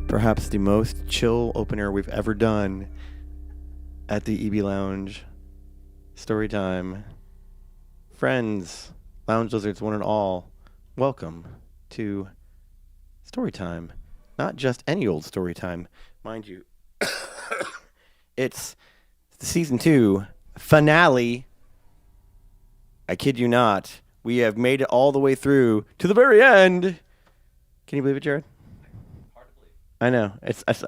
Perhaps the most chill opener we've ever done at the EBLounge. Storytime. Friends, lounge lizards, one and all, welcome to Storytime. Not just any old Storytime, mind you. It's the season 2 finale. I kid you not. We have made it all the way through to the very end. Can you believe it, Jared? I know.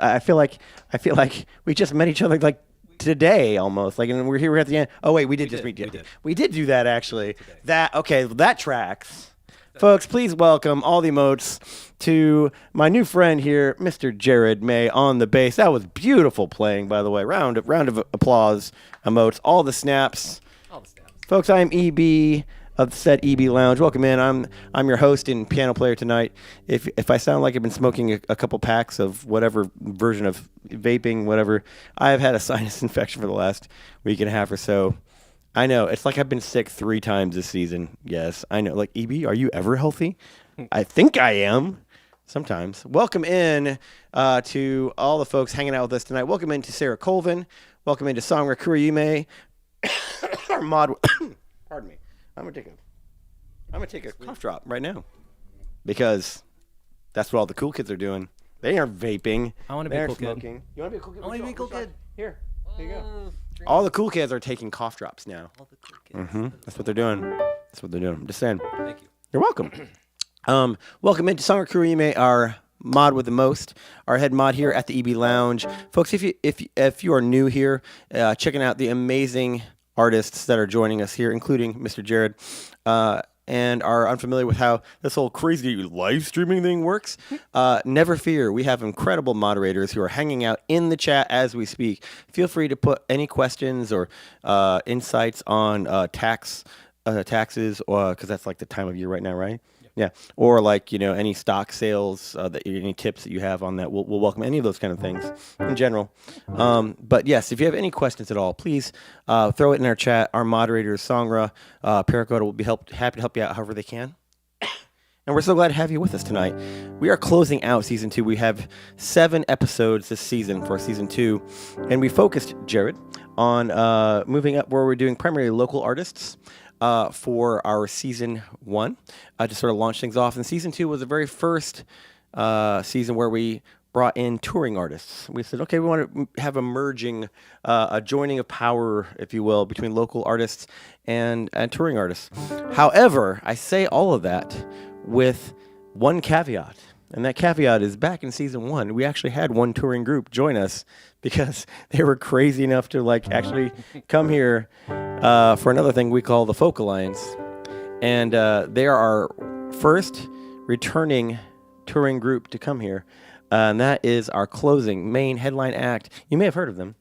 I feel like we just met each other like today almost. Like, and we're here at the end. Oh wait, we did meet. We did do that actually. Today. That tracks. Folks, please welcome all the emotes to my new friend here, Mr. Jared May on the bass. That was beautiful playing, by the way. Round of applause, emotes, all the snaps. Folks, I am EB of the set EBLounge. Welcome in. I'm your host and piano player tonight. If I sound like I've been smoking a couple packs of whatever version of vaping, whatever, I have had a sinus infection for the last week and a half or so. I know. It's like I've been sick 3 times this season. Yes, I know. Like, EB, are you ever healthy? I think I am. Sometimes. Welcome in to all the folks hanging out with us tonight. Welcome in to Sarah Colvin. Welcome into songwriter Kuriyume. Our mod... Pardon me. I'm gonna take a cough drop right now because that's what all the cool kids are doing. They aren't vaping. I want to be a cool smoking. kid. You want to be a cool kid? I want to be a cool kid. Here you go. All the cool kids are taking cough drops now. All the cool kids. That's what they're doing. I'm just saying. Thank you. You're welcome. Welcome into songwriter Kuriyume, our mod with the most, our head mod here at the EBLounge. Folks, if you are new here, checking out the amazing artists that are joining us here, including Mr. Jared, and are unfamiliar with how this whole crazy live streaming thing works, never fear. We have incredible moderators who are hanging out in the chat as we speak. Feel free to put any questions or insights on taxes, because that's like the time of year right now, right? Yeah, or like, any stock sales, any tips that you have on that. We'll welcome any of those kind of things in general. But yes, if you have any questions at all, please throw it in our chat. Our moderators, Songra, Paracoda, will be happy to help you out however they can. And we're so glad to have you with us tonight. We are closing out season 2. We have 7 episodes this season for season 2, and we focused, Jared, on moving up where we're doing primarily local artists. For our season 1 to sort of launch things off. And season 2 was the very first season where we brought in touring artists. We said, okay, we want to have a joining of power, if you will, between local artists and touring artists. However, I say all of that with one caveat. And that caveat is back in season 1, we actually had one touring group join us because they were crazy enough to actually come here for another thing we call the Folk Alliance. And they are our first returning touring group to come here, and that is our closing main headline act. You may have heard of them.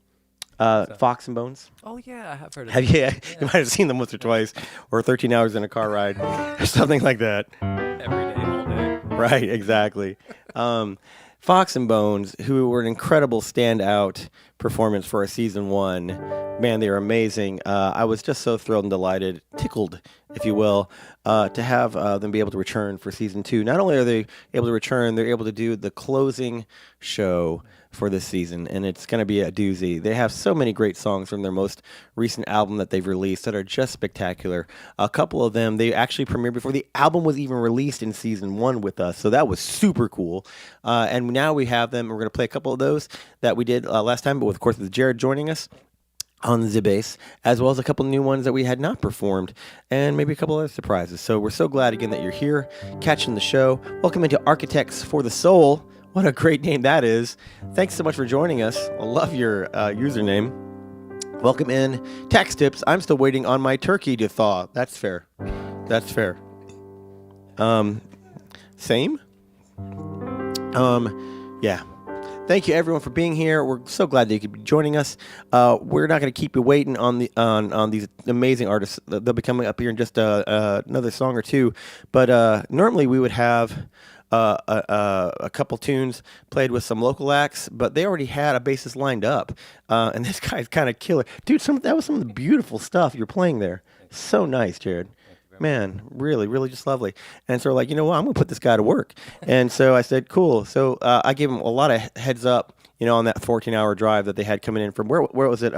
Fox and Bones. Oh yeah, I have heard of Have them. you? You might have seen them once or twice, or 13 hours in a car ride, or something like that. Every day, all day. Right, exactly. Fox and Bones, who were an incredible standout performance for a season 1. Man, they were amazing. I was just so thrilled and delighted, tickled, if you will, to have them be able to return for season 2. Not only are they able to return, they're able to do the closing show for this season, and it's going to be a doozy. They have so many great songs from their most recent album that they've released that are just spectacular. A couple of them, they actually premiered before the album was even released in season 1 with us, so that was super cool. And now we have them. We're going to play a couple of those that we did last time, but of course with Jared joining us on the bass, as well as a couple new ones that we had not performed, and maybe a couple other surprises. So we're so glad again that you're here, catching the show. Welcome into Architects for the Soul. What a great name that is. Thanks so much for joining us. I love your username. Welcome in. Tax tips. I'm still waiting on my turkey to thaw. That's fair. That's fair. Same? Yeah. Thank you everyone for being here. We're so glad that you could be joining us. We're not going to keep you waiting on these amazing artists. They'll be coming up here in just another song or two. But normally we would have a couple tunes played with some local acts, but they already had a bassist lined up. And this guy's kind of killer. Dude, that was some of the beautiful stuff you're playing there. So nice, Jared. Man, really, really just lovely. And so we're like, you know what, I'm going to put this guy to work. And so I said, cool. So I gave him a lot of heads up, on that 14-hour drive that they had coming in from, where was it?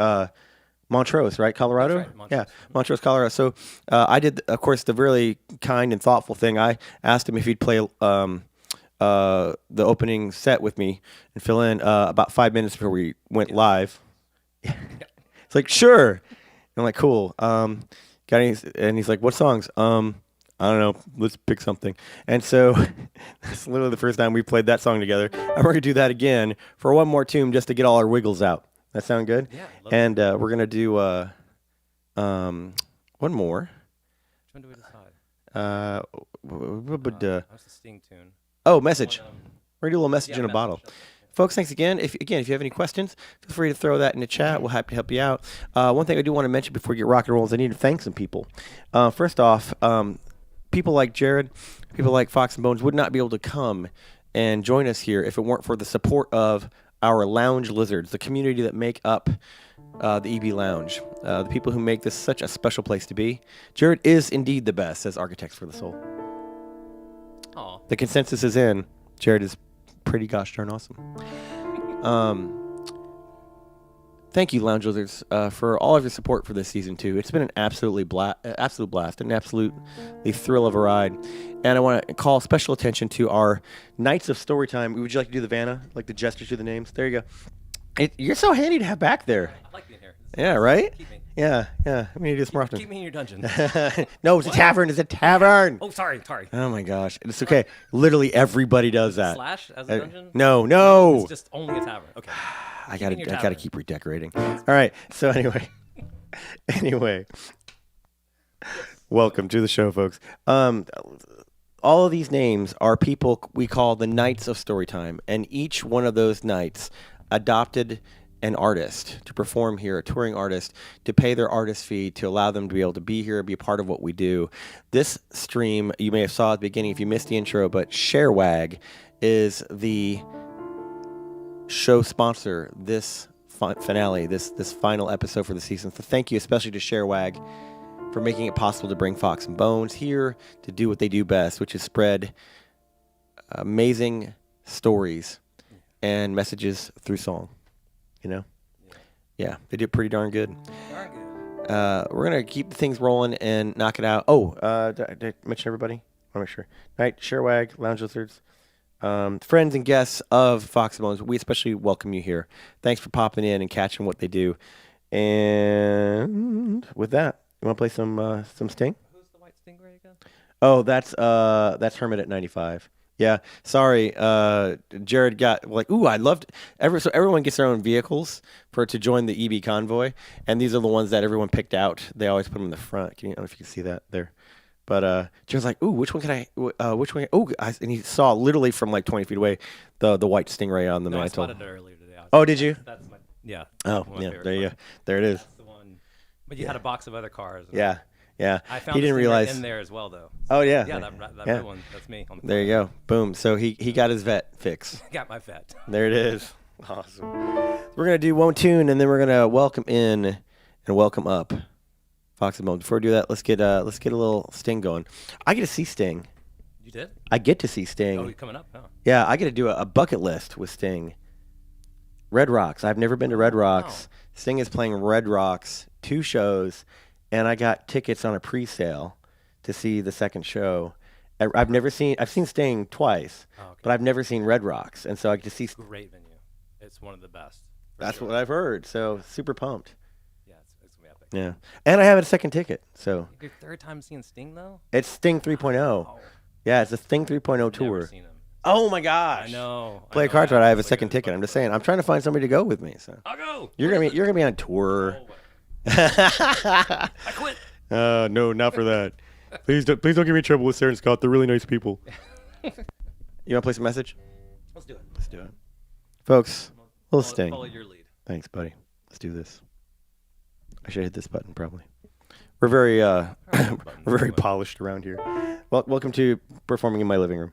Montrose, right? Colorado? That's right, Montrose. Yeah, Montrose, Colorado. So I did, of course, the really kind and thoughtful thing. I asked him if he'd play the opening set with me and fill in about 5 minutes before we went live. It's like, sure. And I'm like, cool. And he's like, what songs? I don't know. Let's pick something. And so that's literally the first time we played that song together. And we're going to do that again for one more tune just to get all our wiggles out. That sound good? Yeah. And we're going to do one more. Which one do we decide? What's the Sting tune? Oh, Message. We're going to do a little Message in a bottle. Folks, thanks again. If you have any questions, feel free to throw that in the chat. We'll happy to help you out. One thing I do want to mention before we get rock and roll is I need to thank some people. First off, people like Jared, people like Fox and Bones would not be able to come and join us here if it weren't for the support of our lounge lizards, the community that make up the EBLounge, the people who make this such a special place to be. Jared is indeed the best, says Architects for the Soul. Aw. The consensus is in. Jared is pretty gosh darn awesome. Thank you, Lounge Lizards, for all of your support for this season 2. It's been an absolute blast, an absolutely thrill of a ride. And I want to call special attention to our Knights of Storytime. Would you like to do the Vanna, like the gestures to the names? There you go. You're so handy to have back there. I like being here. Yeah, right? Keep me. Yeah. We need to do this more often. Keep me in your dungeon. No, it's a tavern. It's a tavern. Oh, sorry. Oh my gosh, it's okay. Literally everybody does that. Slash as a dungeon? No. It's just only a tavern. Okay. I gotta keep redecorating. All right. So anyway, welcome to the show, folks. All of these names are people we call the Knights of Storytime, and each one of those knights adopted an artist to perform here, a touring artist, to pay their artist fee, to allow them to be able to be here, be a part of what we do. This stream, you may have saw at the beginning if you missed the intro, but ShareWag is the show sponsor this finale, this final episode for the season. So thank you especially to ShareWag for making it possible to bring Fox and Bones here to do what they do best, which is spread amazing stories and messages through song. Yeah, they did pretty darn good. We're gonna keep things rolling and knock it out. Oh, did I mention everybody? I want to make sure. Right, ShareWag, Lounge Lizards, friends and guests of Fox and Bones. We especially welcome you here. Thanks for popping in and catching what they do. And with that, you want to play some Sting? Who's the white stingray again? Oh, that's Hermit at 95. Yeah, sorry. Jared got like, ooh, I loved so everyone gets their own vehicles to join the EB convoy, and these are the ones that everyone picked out. They always put them in the front. I don't know if you can see that there. But Joe's like, ooh, which one can which one? Oh, and he saw literally from like 20 feet away the white stingray on the No, I mantle. spotted it earlier today. Oh, did you? That's my yeah. Oh, one of my yeah. favorite There you go. spots. There it is. That's the one. But you had a box of other cars. Yeah, yeah. I found He the didn't stingray realize. in there as well, though. Oh yeah. Yeah, that yeah. blue one. That's me. On the There you go. Boom. So he got his vet fix. Got my vet. There it is. Awesome. We're gonna do one tune and then we're gonna welcome in and welcome up Fox and Bone. Before we do that, let's get a little Sting going. I get to see Sting. You did? I get to see Sting. Oh, you're coming up? Oh. Yeah, I get to do a bucket list with Sting. Red Rocks. I've never been to Red Rocks. Wow. Sting is playing Red Rocks, 2 shows, and I got tickets on a pre-sale to see the second show. I've seen Sting twice, Oh, okay. but I've never seen Red Rocks, and so I get to see. Great venue. It's one of the best. That's sure. what I've heard. So super pumped. Yeah, it's gonna be epic. Yeah, and I have a second ticket. So Your third time seeing Sting though? it's Sting 3.0. Oh, Yeah, it's a Sting 3.0 never tour. seen him. Oh my gosh! I know. Play I a know, card right. I have a It's like second ticket. I'm just saying. I'm trying to find somebody to go with me. So I'll go. you're gonna be on tour. I quit. No, not for that. Please don't give me trouble with Sarah and Scott. They're really nice people. You want to play some message? Let's do it. Let's do it, folks. Little Sting. Follow your lead. Thanks, buddy. Let's do this. I should hit this button probably. We're very we're very polished around here. Well, welcome to performing in my living room.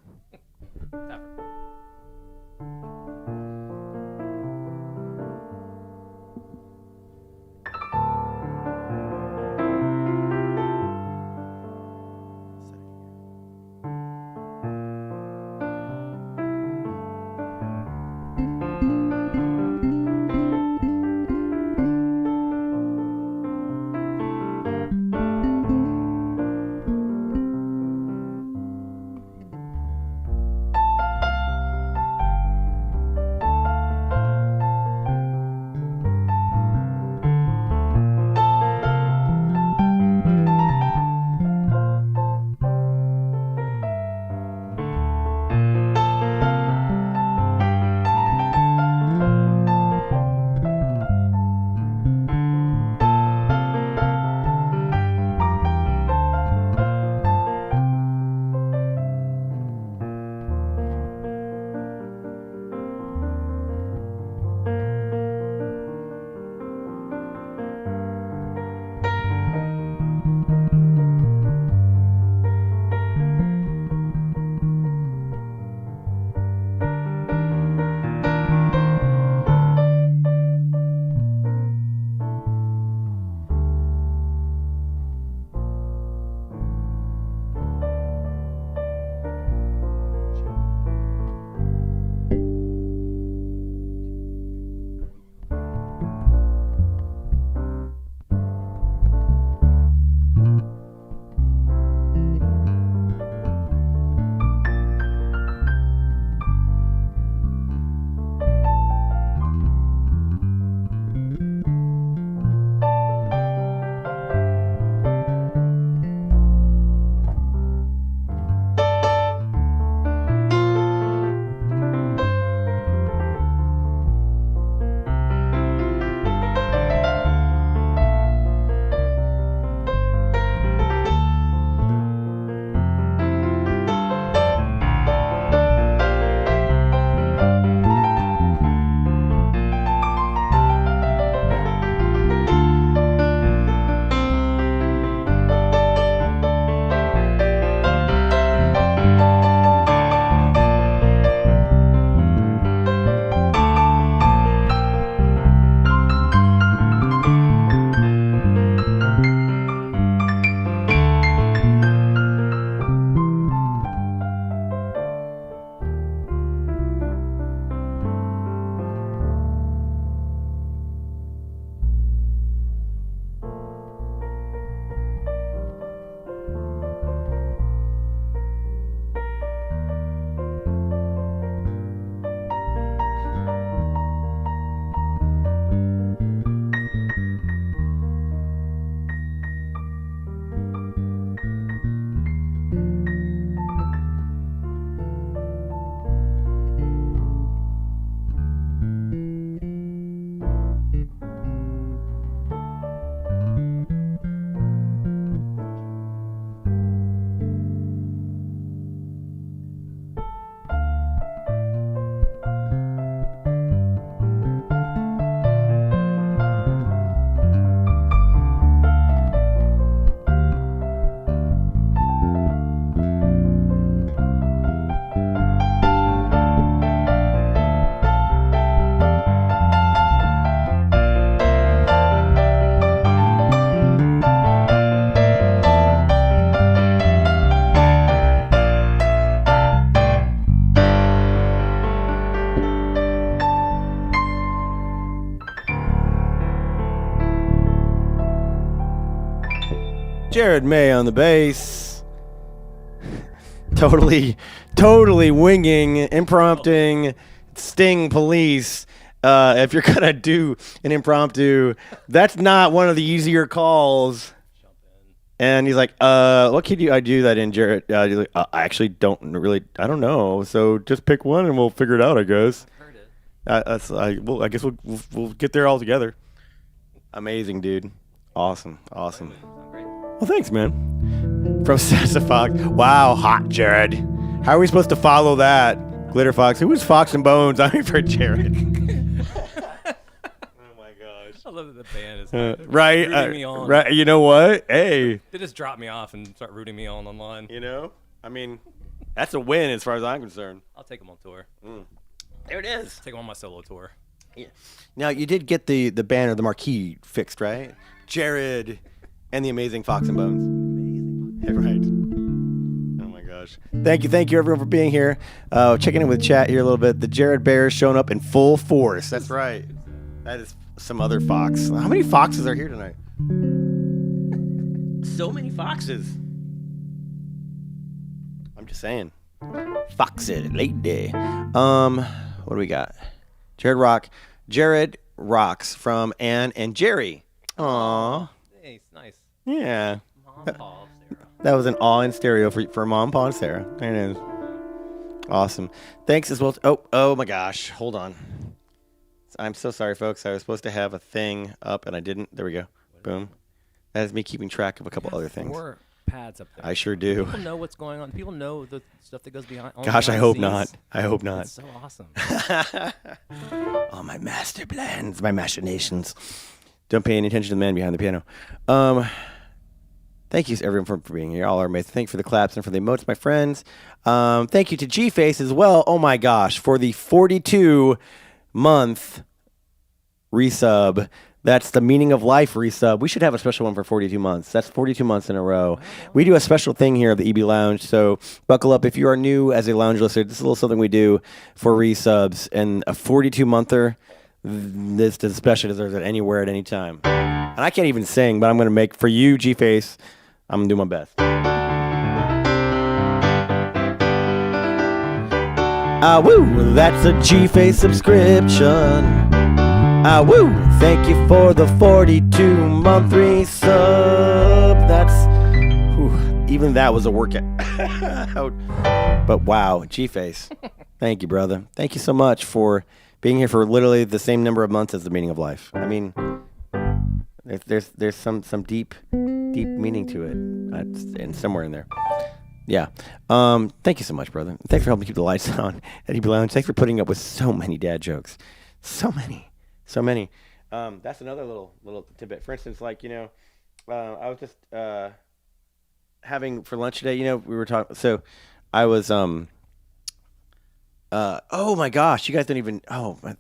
Jared May on the bass. totally winging, impromptu, Sting Police. If you're gonna do an impromptu, that's not one of the easier calls. And he's like, what could I do that in, Jared? He's like, I actually don't know. So just pick one and we'll figure it out, I guess. I've heard it. I guess we'll get there all together. Amazing, dude. Awesome. Great. Well, thanks, man. From Sassa Fox. Wow, hot Jared. How are we supposed to follow that? Glitter Fox. Who is Fox and Bones? I'm here for Jared. Oh my gosh. I love that the band is right. rooting me on. Right. You know what? Hey. They just drop me off and start rooting me on online. You know? I mean, that's a win as far as I'm concerned. I'll take them on tour. There it is. Take them on my solo tour. Yeah. Now, you did get the banner, the marquee fixed, right? Jared and the amazing Fox and Bones. Amazing. Right. Oh, my gosh. Thank you, everyone, for being here. Checking in with chat here a little bit. The Jared Bears showing up in full force. That's right. That is some other Fox. How many Foxes are here tonight? So many Foxes. I'm just saying. Foxy lady. What do we got? Jared Rocks from Ann and Jerry. Aww. Nice. Yeah. Mom, Paul, Sarah. That was an awe in stereo for Mom, Paul, and Sarah. There it is. Awesome. Thanks as well. Oh my gosh. Hold on. I'm so sorry, folks. I was supposed to have a thing up and I didn't. There we go. Boom. That is me keeping track of a couple other things. 4 pads up there. I sure do. People know what's going on. People know the stuff that goes behind. Gosh, I hope not. I hope not. That's so awesome. All my master plans, my machinations. Don't pay any attention to the man behind the piano. Thank you, everyone, for being here. Y'all are amazing. Thank you for the claps and for the emotes, my friends. Thank you to G-Face as well. Oh, my gosh. For the 42-month resub. That's the Meaning of Life resub. We should have a special one for 42 months. That's 42 months in a row. We do a special thing here at the EB Lounge, so buckle up. If you are new as a lounge listener, this is a little something we do for resubs. And a 42-monther, this especially deserves it anywhere at any time. And I can't even sing, but I'm going to make, for you, G-Face, I'm going to do my best. Woo! That's a G-Face subscription. Woo! Thank you for the 42-month resub. That's, even that was a workout. But wow, G-Face. Thank you, brother. Thank you so much for being here for literally the same number of months as the Meaning of Life. I mean, there's some deep meaning to it, and somewhere in there. Yeah. Thank you so much, brother. Thanks for helping keep the lights on at EBLounge. Thanks for putting up with so many dad jokes. So many. That's another little tidbit. For instance, like, I was just having for lunch today, we were talking, so I was, oh my gosh, you guys don't even,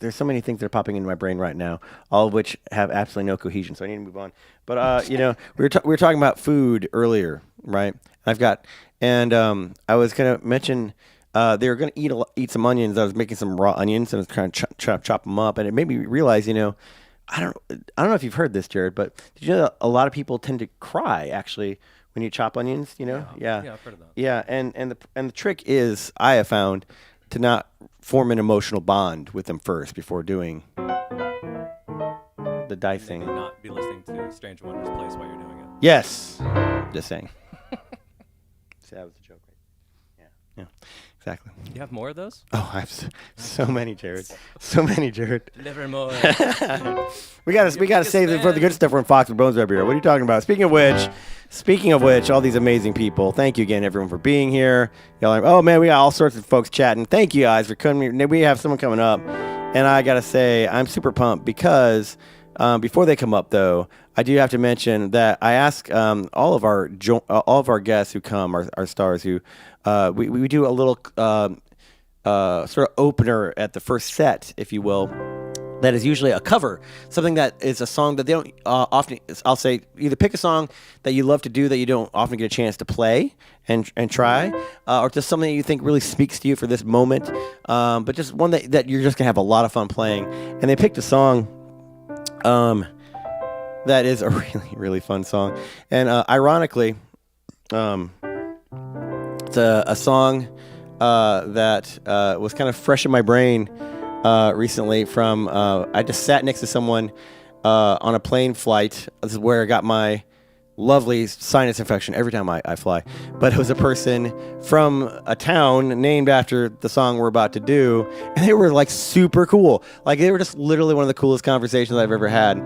there's so many things that are popping into my brain right now, all of which have absolutely no cohesion, so I need to move on. But, we were talking about food earlier, right? I was going to mention, they were going to eat some onions. I was making some raw onions and I was trying to chop them up, and it made me realize, I don't know if you've heard this, Jared, but did you know that a lot of people tend to cry actually when you chop onions? Yeah, I've heard of that. Yeah, and the trick is, I have found, to not form an emotional bond with them first before doing the dicing. Maybe not be listening to Stranger Wonders Place while you're doing it. Yes, just saying. See, that was a joke, right? Yeah. Exactly. You have more of those? Oh, I have so many, Jared. So many, Jared. Deliver more. we gotta save it for the good stuff when Fox and Bones are up here. What are you talking about? Speaking of which, all these amazing people. Thank you again, everyone, for being here. Y'all are, oh man, we got all sorts of folks chatting. Thank you guys for coming. We have someone coming up, and I gotta say I'm super pumped because before they come up, though, I do have to mention that I ask all of our guests who come, our stars, who we do a little sort of opener at the first set, if you will. That is usually a cover, something that is a song that they don't often. I'll say either pick a song that you love to do that you don't often get a chance to play and try, or just something that you think really speaks to you for this moment. But just one that you're just gonna have a lot of fun playing. And they picked a song. that is a really, really fun song. And ironically, it's a song that was kind of fresh in my brain recently from, I just sat next to someone on a plane flight. This is where I got my lovely sinus infection every time I fly. But it was a person from a town named after the song we're about to do, and they were like super cool. Like they were just literally one of the coolest conversations I've ever had.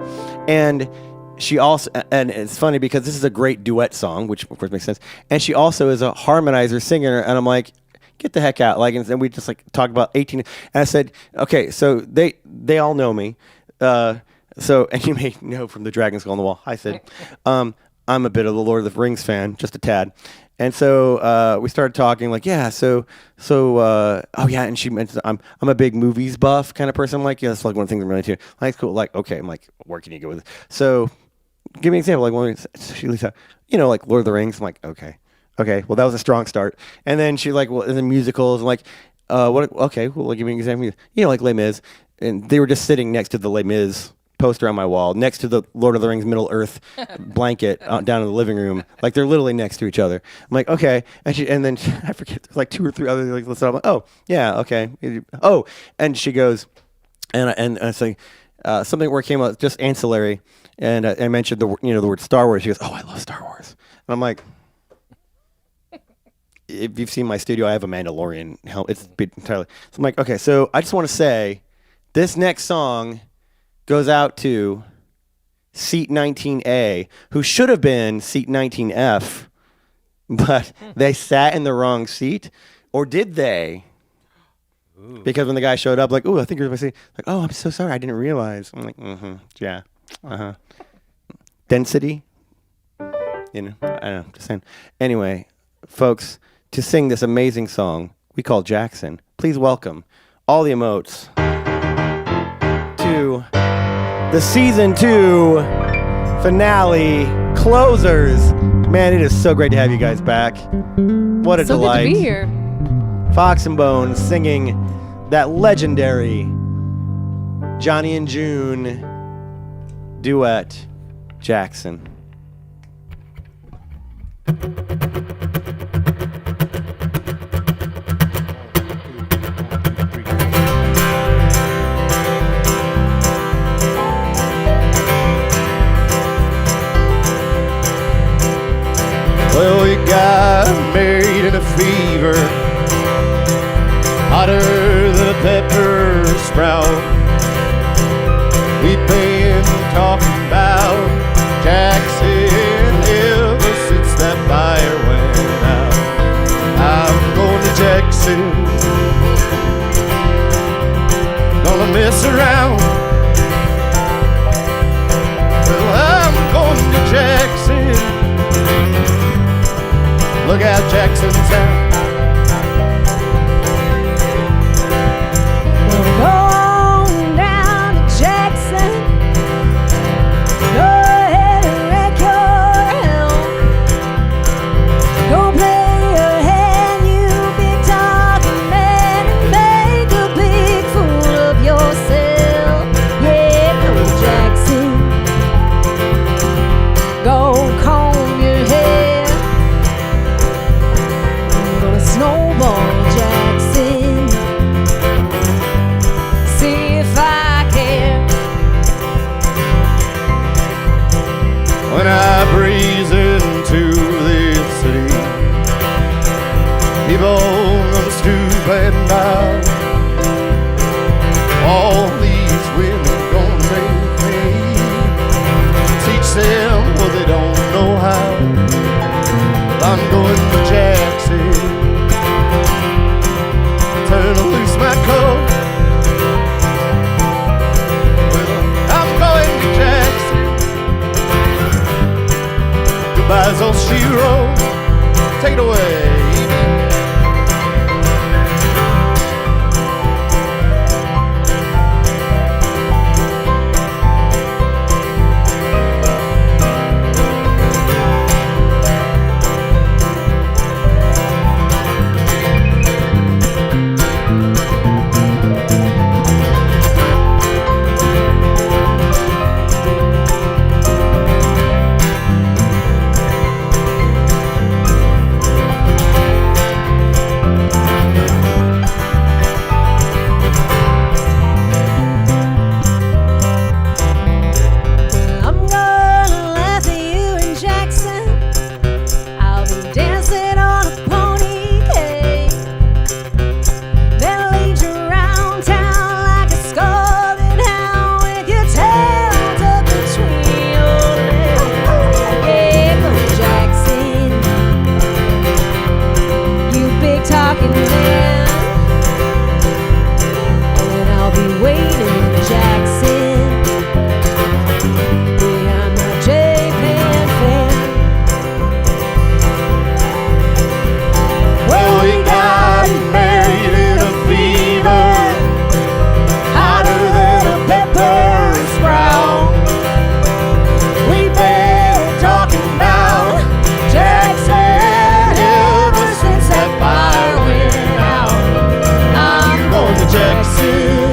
And she also, and it's funny because this is a great duet song, which of course makes sense. And she also is a harmonizer singer, and I'm like, get the heck out. Like, and then we just like talked about 18, and I said, okay, so they all know me. So, and you may know from the Dragon Skull on the Wall. I said, I'm a bit of the Lord of the Rings fan, just a tad. And so we started talking, like, yeah, oh yeah, and she mentioned I'm a big movies buff kind of person. I'm like, yeah, that's like one of the things I'm really into. Like, cool. Like, okay, I'm like, where can you go with it? So, give me an example. Like, when she like Lord of the Rings. I'm like, okay, well, that was a strong start. And then she's like, well, and then musicals. I'm like, what? Okay, well, give me an example. Like Les Mis, and they were just sitting next to the Les Mis poster on my wall, next to the Lord of the Rings Middle Earth blanket down in the living room. Like they're literally next to each other. I'm like, okay. And then I forget, there's like 2 or 3 other like listed. I'm like, oh yeah, okay. Oh, and she goes, and I say something where it came out just ancillary, and I mentioned the word Star Wars. She goes, oh, I love Star Wars. And I'm like, if you've seen my studio, I have a Mandalorian helmet. It's entirely. So I'm like, okay. So I just want to say, this next song goes out to seat 19A, who should have been seat 19F, but they sat in the wrong seat. Or did they? Ooh. Because when the guy showed up, like, oh, I think you're my seat. Like, oh, I'm so sorry, I didn't realize. I'm like, yeah, Density, I don't know, just saying. Anyway, folks, to sing this amazing song we call Jackson, please welcome all the emotes to the season 2 finale closers. Man, it is so great to have you guys back. What a delight. So good to be here. Fox and Bones singing that legendary Johnny and June duet, Jackson. Well, we got married in a fever, hotter than a pepper sprout. We've been talking about Jackson ever since that fire went out. I'm going to Jackson, gonna mess around. Well, I'm going to Jackson. Look out, Jackson Town. Go on down to Jackson. Go ahead and wreck your helm. Go play your hand, you big talking man, and make a big fool of yourself. Yeah, go to Jackson. Go comb your hair. Snowball Jackson, see if I can. When I breeze into this city, people gonna stoop and bow. All these women gonna make me teach them what they don't know how. I'm going to Jackson, turn loose my coat. Well, I'm going to Jackson. Goodbye's old she wrote. Take it away. land. And I'll be waiting in Jackson behind my J-Pan fan. Well, we got married in a fever, hotter than a pepper sprout. We've been talking about Jackson ever since that fire went out. I'm going to Jackson,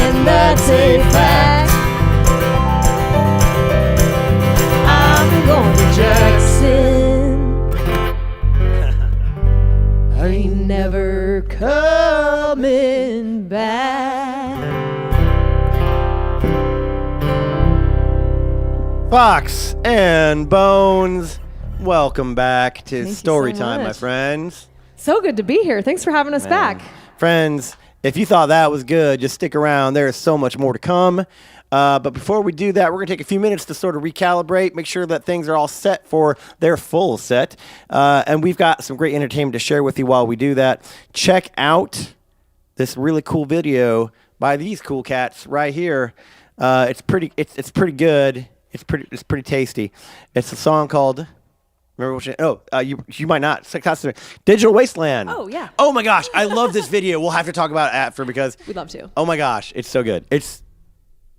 and that's a fact. I'm going to Jackson. I ain't never coming back. Fox and Bones, welcome back to Thank you so Storytime, my much. friends. So good to be here. Thanks for having us back. Friends, if you thought that was good, just stick around. There is so much more to come. But before we do that, we're going to take a few minutes to sort of recalibrate, make sure that things are all set for their full set. And we've got some great entertainment to share with you while we do that. Check out this really cool video by these cool cats right here. It's pretty good. It's pretty tasty. It's a song called... Remember what you might not. Digital Wasteland. Oh, yeah. Oh my gosh, I love this video. We'll have to talk about it after because We'd love to. oh my gosh, it's so good.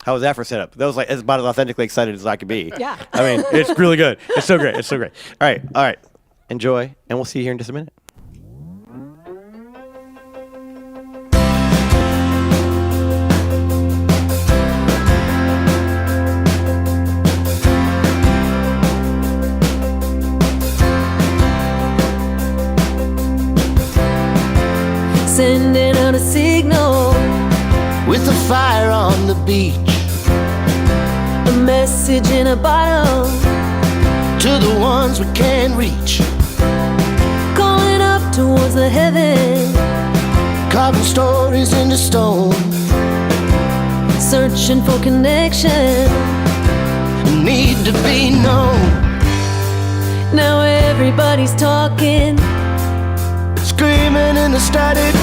How was that for setup? That was like as about as authentically excited as I could be. Yeah. I mean, it's really good. It's so great. It's so great. All right. Enjoy, and we'll see you here in just a minute. Sending out a signal, With a fire on the beach, a message in a bottle, to the ones we can't reach, calling up towards the heaven, carving stories into stone, searching for connection. need to be known, Now everybody's talking. screaming in the static.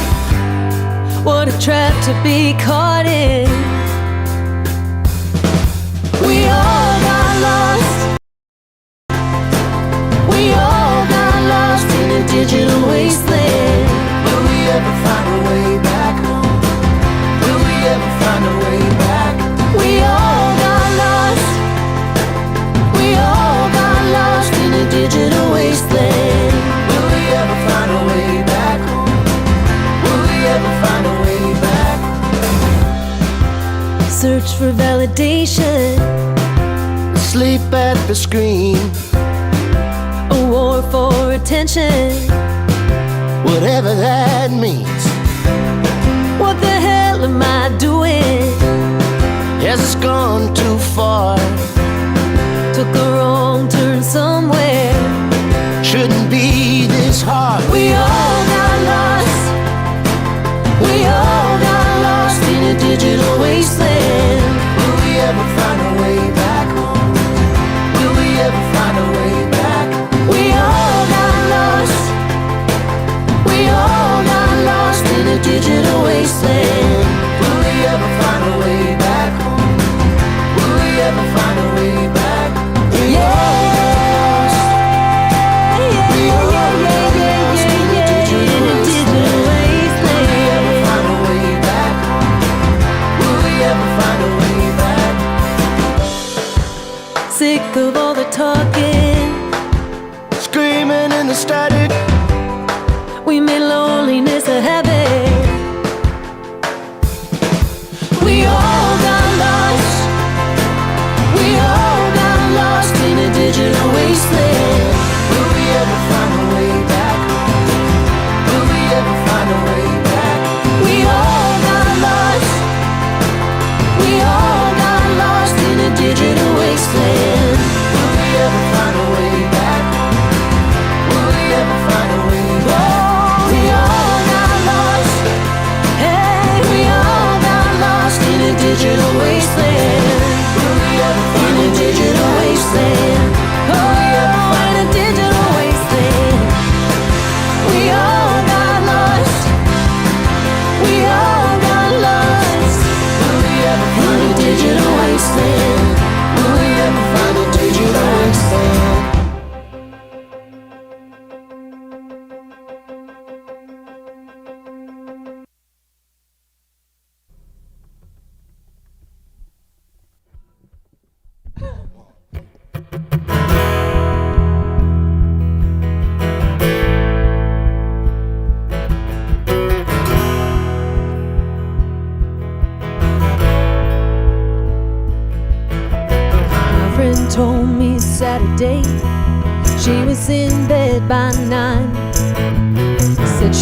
What a trap to be caught in. We all got lost. We all got lost in a digital wasteland. Will we ever find a way back home? Will we ever find a way back? We all got lost. We all got lost in a digital wasteland. Will we ever find a way back home? Will we ever find a way back? Search for validation, Sleep at the screen, a war for attention. whatever that means. What the hell am I doing? Has it's gone too far? Took a wrong turn somewhere. Shouldn't be this hard. We all got lost. We all got lost in a digital wasteland. Will we ever find a way back home? Will we ever find a way back? We all got lost. We all got lost in a digital wasteland. Will we ever find a way back home? Will we ever find a way back? Find a way back home. Will we ever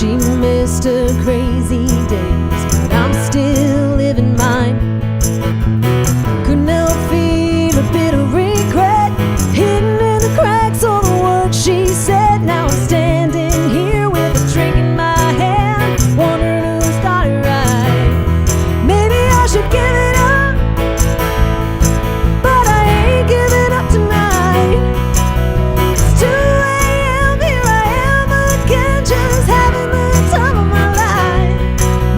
She missed her crazy days, but I'm still living mine. Couldn't help feel a bit of regret hidden in the cracks of the words she said. Now I'm standing here with a drink in my hand, wondering who's got it right. Maybe I should give it up, but I ain't giving up tonight. It's 2 a.m., here I am again, just having the time of my life.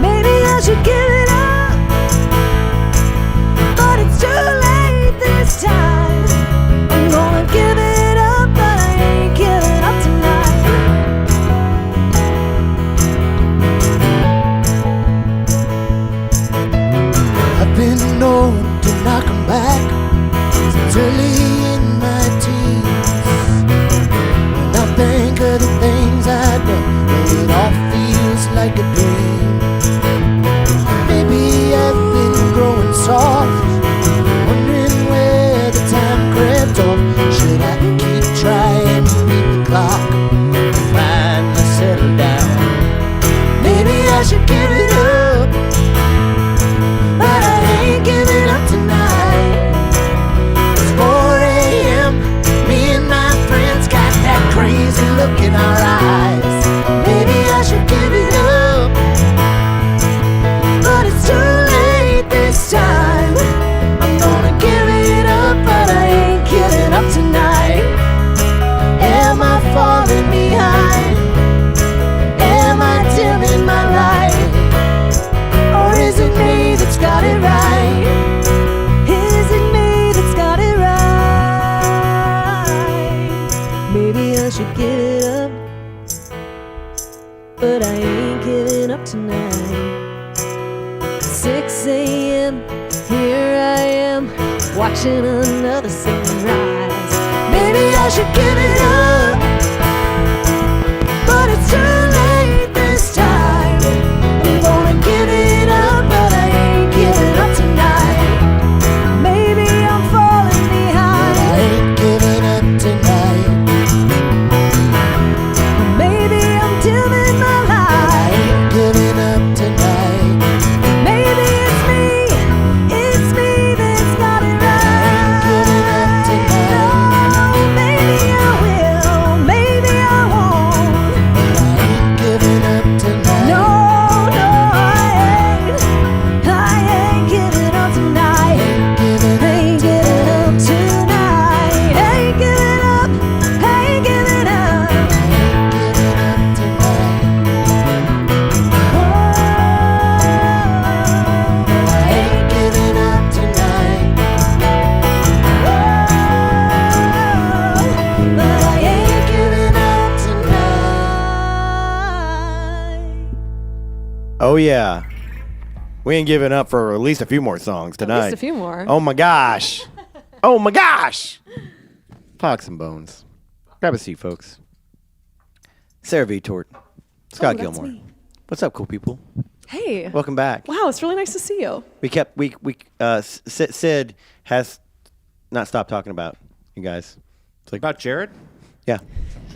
Maybe I should give it up, but it's too late this time. I'm gonna give it up, but I ain't giving up tonight. I've been known to knock 'em back since early in my teens. When I think of the things I've done, well, it all feels like a dream. Maybe I've been growing soft, wondering where the time crept off. Should I keep trying to beat the clock and finally settle down? Maybe I should give it up, but I ain't giving up tonight. It's 4 a.m., me and my friends got that crazy look in our eyes. Maybe I should give it up, but it's too late this time. I'm gonna give it up, but I ain't giving up tonight. Am I falling behind? Am I dimming my light? Or is it me that's got it right? Is it me that's got it right? Maybe I should give it up, but I ain't giving up tonight. 6 a.m., here I am, watching another sunrise. Maybe I should give it up, but it's too late this time. I'm gonna give it up, but I ain't giving up tonight. Maybe I'm falling I behind. ain't giving up tonight. Maybe I'm dimming my I light. ain't giving up tonight. Maybe it's me that's got it right. giving up tonight. Oh, maybe I will, maybe I won't. I ain't giving up tonight. No, I ain't giving up tonight. Giving up Ain't giving up tonight. Ain't giving up, ain't giving up. giving up tonight. I ain't giving up tonight. But I ain't Giving up tonight. Oh yeah, we ain't giving up for at least a few more songs tonight. Just a few more. Oh my gosh. Oh my gosh. Fox and Bones. Grab a seat, folks. Sarah Vitort. Scott that's Gilmore. me. What's up, cool people? Hey. Welcome back. Wow, it's really nice to see you. Sid has not stopped talking about you guys. It's like, About Jared? yeah.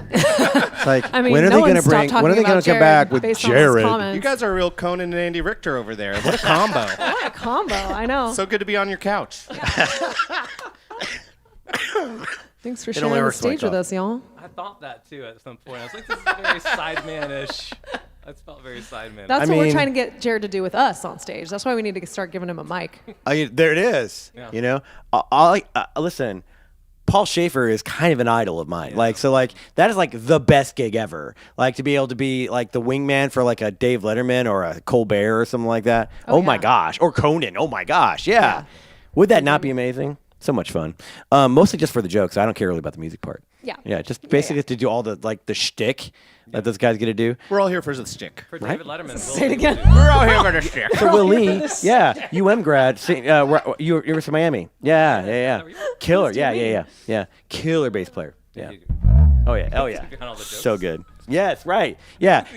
It's like, I mean, when are no they one gonna stopped bring? talking When are they about gonna come Jared back with based on his Jared? comments. You guys are real Conan and Andy Richter over there. What a combo. What a combo, I know. So good to be on your couch. Thanks for It sharing only the works when I stage with talk. us, y'all. I thought that too at some point. I was like, this is very sideman-ish. That felt very sideman. That's I what we're mean- trying to get Jared to do with us on stage. That's why we need to start giving him a mic. There it is. Yeah. You know, listen. Paul Schaefer is kind of an idol of mine. Like, so like that is like the best gig ever. Like to be able to be like the wingman for like a Dave Letterman or a Colbert or something like that. Oh, my yeah. gosh. Or Conan. Oh my gosh. Yeah. Would that not be amazing? So much fun. Mostly just for the jokes. I don't care really about the music part. Yeah. Yeah. Just basically to do all the like the shtick that those guys get to do. We're all here for the stick. For David Letterman. Say it again. We're all here for the stick. So Will Lee, yeah, grad, University of Miami. Yeah. Killer, yeah. Killer bass player. Yeah. Oh yeah. Behind all the jokes. So good. Yes, right. Yeah.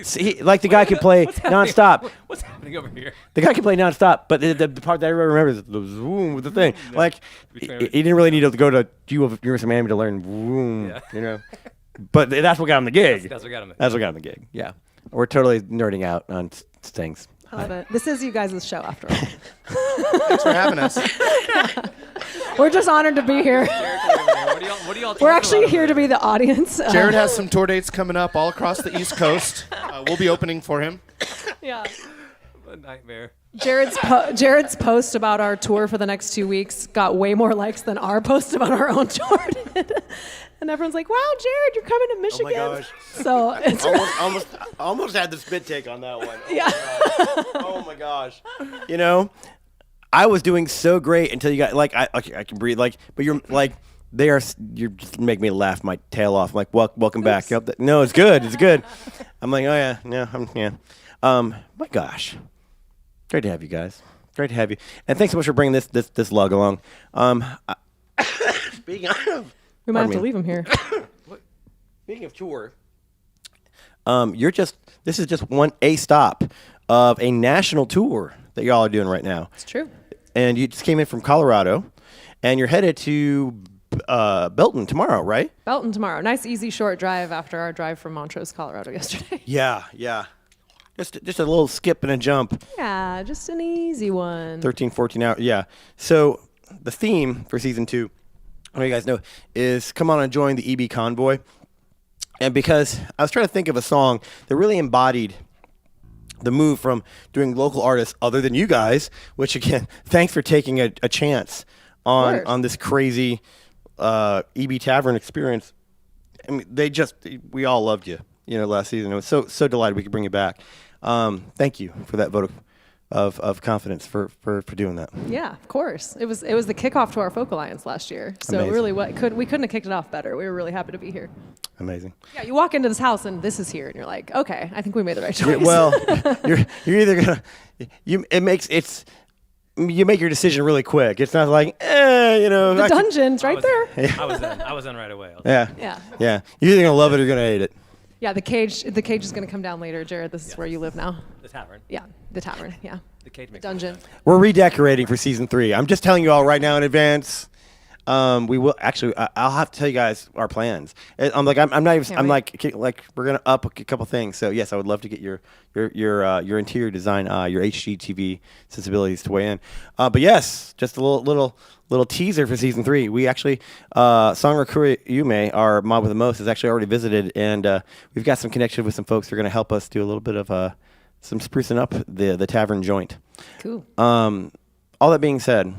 Like the guy could play nonstop. What's happening over here? The guy can play nonstop, but the part that everybody remembers is the zoom with the thing. Like he didn't really need to go to University of Miami to learn zoom. Yeah. You know. But that's what got him the gig. That's what got him. That's what got him the gig. Yeah. We're totally nerding out on things. I love it. This is you guys' show, after all. Thanks for having us. We're just honored to be here. What are y'all We're actually here to be the audience. Jared has some tour dates coming up all across the East Coast. We'll be opening for him. Yeah. A nightmare. Jared's post about our tour for the next 2 weeks got way more likes than our post about our own tour did. And everyone's like, "Wow, Jared, you're coming to Michigan." Oh my gosh. So it's almost had the spit take on that one. Yeah. Oh my gosh. You know, I was doing so great until you got like I can breathe but you're like you're just making me laugh my tail off. I'm like, welcome back. No, it's good. It's good. I'm like, oh yeah, yeah. My gosh. Great to have you guys. Great to have you. And thanks so much for bringing this lug along. Speaking of we might have to leave him here. Speaking of tour, this is just a stop of a national tour that y'all are doing right now. It's true. And you just came in from Colorado, and you're headed to Belton tomorrow, right? Belton tomorrow. Nice, easy, short drive after our drive from Montrose, Colorado yesterday. Yeah. Just a little skip and a jump. Yeah, just an easy one. 13, 14 hours. Yeah. So the theme for season 2, I know you guys know, is come on and join the EB convoy. And because I was trying to think of a song that really embodied the move from doing local artists other than you guys, which again, thanks for taking a chance on this crazy EB Tavern experience. I mean, we all loved you, last season. I was so delighted we could bring you back. Thank you for that vote of confidence for doing that. Yeah, of course. It was the kickoff to our Folk Alliance last year. So Amazing. really, we couldn't have kicked it off better. We were really happy to be here. Amazing. Yeah, you walk into this house and this is here, and you're like, okay, I think we made the right choice. Well, you're either gonna you make your decision really quick. It's not like the dungeon's right there. I was in right away. Yeah. You're either gonna love it or you're gonna hate it. Yeah, the cage is going to come down later, Jared. This is where you live now. The tavern. Yeah, the tavern. Yeah. The cage makes Dungeon. We're redecorating for season 3. I'm just telling you all right now in advance. We will actually. I'll have to tell you guys our plans. I'm not even. Can't I'm wait. like we're gonna up a couple things. So yes, I would love to get your interior design, your HGTV sensibilities to weigh in. But yes, just a little teaser for season 3. We actually, Songwriting Yume, our mod with the most, has actually already visited, and we've got some connection with some folks who are going to help us do a little bit of some sprucing up the tavern joint. Cool. All that being said,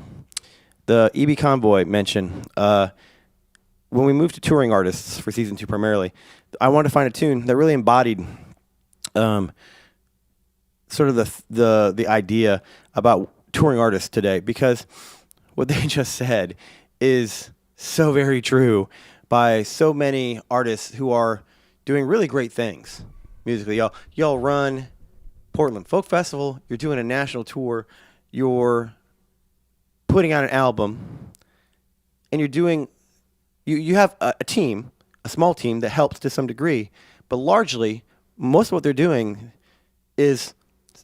the EB Convoy mention, when we moved to touring artists for season 2 primarily, I wanted to find a tune that really embodied sort of the idea about touring artists today, because what they just said is so very true by so many artists who are doing really great things musically. Y'all run Portland Folk Festival, you're doing a national tour, you're putting out an album, and you're doing you have a team, a small team that helps to some degree, but largely most of what they're doing is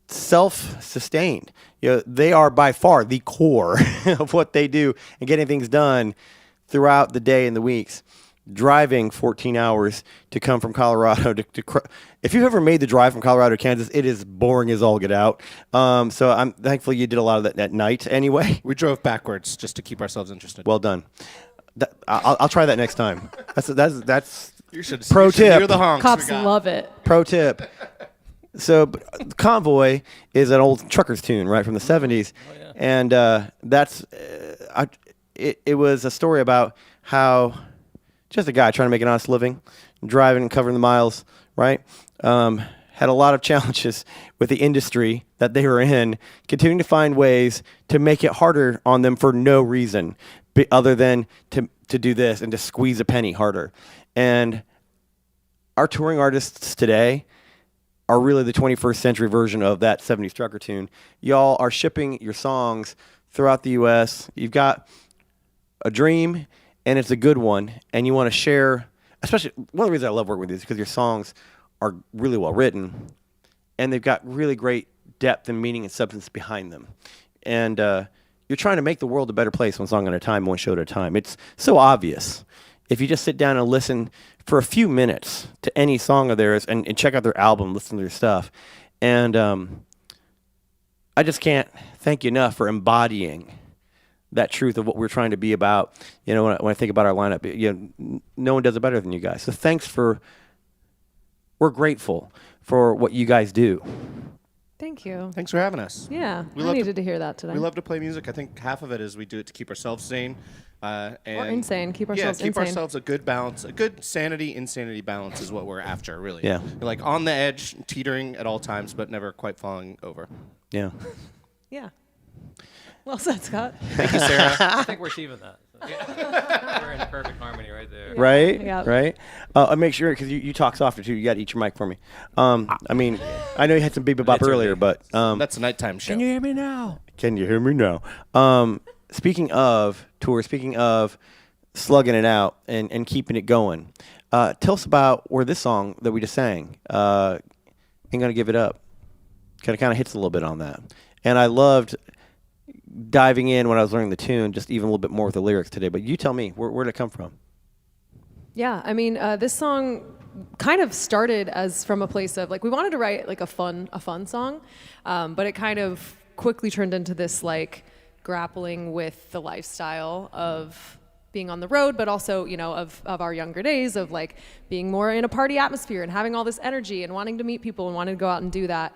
self-sustained. They are by far the core of what they do and getting things done throughout the day and the weeks. Driving 14 hours to come from Colorado if you've ever made the drive from Colorado to Kansas, it is boring as all get out. So I'm thankful you did a lot of that at night anyway. We drove backwards just to keep ourselves interested. Well done. I'll try that next time. That's you should pro tip. Hear the honks. Cops love it. Pro tip. So, Convoy is an old truckers tune, right, from the 70s. Oh, yeah. And it was a story about how just a guy trying to make an honest living, driving and covering the miles, right, had a lot of challenges with the industry that they were in, continuing to find ways to make it harder on them for no reason other than to do this and to squeeze a penny harder. And our touring artists today are really the 21st century version of that 70s trucker tune. Y'all are shipping your songs throughout the U.S. You've got a dream, and it's a good one, and you want to share. Especially, one of the reasons I love working with you is because your songs are really well written, and they've got really great depth and meaning and substance behind them. And you're trying to make the world a better place one song at a time, one show at a time. It's so obvious. if you just sit down and listen for a few minutes to any song of theirs and check out their album, listen to their stuff. And I just can't thank you enough for embodying that truth of what we're trying to be about. You know, when I think about our lineup, no one does it better than you guys. So we're grateful for what you guys do. Thank you. Thanks for having us. Yeah, We I love needed to hear that today. We love to play music. I think half of it is we do it to keep ourselves sane. Or insane. Keep ourselves keep insane. ourselves a good balance. A good insanity balance is what we're after, really. Yeah. We're like on the edge, teetering at all times, but never quite falling over. Yeah. Yeah. Well said, Scott. Thank you, Sarah. I think we're achieving that. So. We're in perfect harmony right there. Right? Yeah. Right? I make sure, because you talk softer too. You got to eat your mic for me. I mean, I know you had some Baby Bop earlier, but That's a nighttime show. can you hear me now? Can you hear me now? Speaking of tour, speaking of slugging it out and keeping it going, tell us about where this song that we just sang, Ain't Gonna Give It Up, kind of hits a little bit on that. And I loved diving in when I was learning the tune, just even a little bit more with the lyrics today. But you tell me, where did it come from? Yeah, I mean, this song kind of started as from a place of like we wanted to write like a fun song, but it kind of quickly turned into this like grappling with the lifestyle of being on the road, but also, you know, of our younger days of like being more in a party atmosphere and having all this energy and wanting to meet people and wanting to go out and do that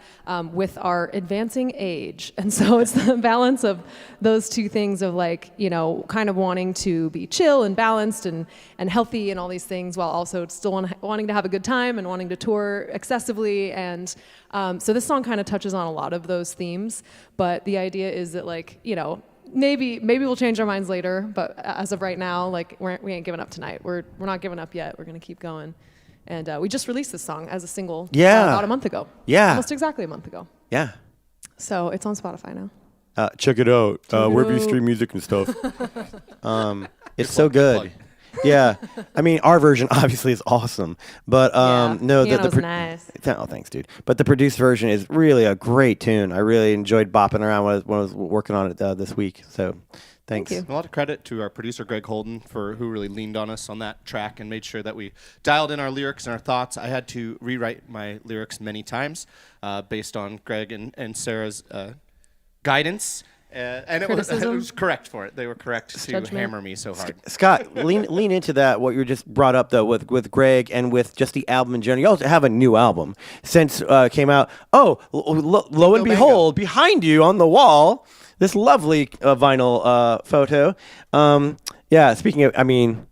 with our advancing age. And so it's the balance of those two things of like, you know, kind of wanting to be chill and balanced and healthy and all these things while also still wanting to have a good time and wanting to tour excessively. And so this song kind of touches on a lot of those themes, but the idea is that like, you know, Maybe we'll change our minds later, but as of right now, like we ain't giving up tonight. We're not giving up yet. We're gonna keep going, and we just released this song as a single. About a month ago. Yeah. Almost exactly a month ago. Yeah. So it's on Spotify now. Check it out. Wherever you out. stream music and stuff. It's so good. Yeah. I mean, our version obviously is awesome, but no, Piano's nice. Oh, thanks, dude. But the produced version is really a great tune. I really enjoyed bopping around when I was working on it this week. So, thanks. Thank you. A lot of credit to our producer Greg Holden who really leaned on us on that track and made sure that we dialed in our lyrics and our thoughts. I had to rewrite my lyrics many times based on Greg and Sarah's guidance. And it was correct for it. They were correct to Judgment. hammer me so hard. Scott, lean into that, what you just brought up, though, with Greg and with just the album in general. You also have a new album since it came out. Oh, lo and behold, behind you on the wall, this lovely vinyl photo. Yeah, speaking of, I mean,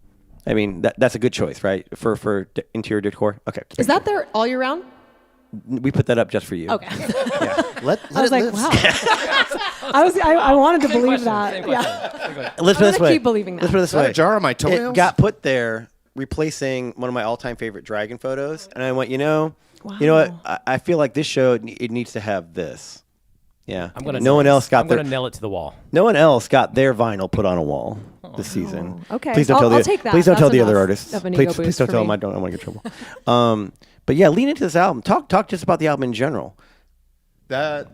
that's a good choice, right, for interior decor? Okay. Is that there all year round? We put that up just for you. Okay. Yeah. Let I was it like, live. wow. I wanted to believe that. Yeah. Let's put it this gonna way. keep believing that. Let's put it this Is that way. a jar of my toenails? It got put there replacing one of my all-time favorite dragon photos, and I went, you know what? I feel like this show it needs to have this. Yeah. I'm gonna. No one else got I'm their. gonna nail it to the wall. No one else got their vinyl put on a wall this season. Okay. Please don't tell I'll take that. Please don't tell That's the other enough artists. of an ego Please boost don't for tell them. me. I don't want to get in trouble. But yeah, lean into this album. Talk just about the album in general. That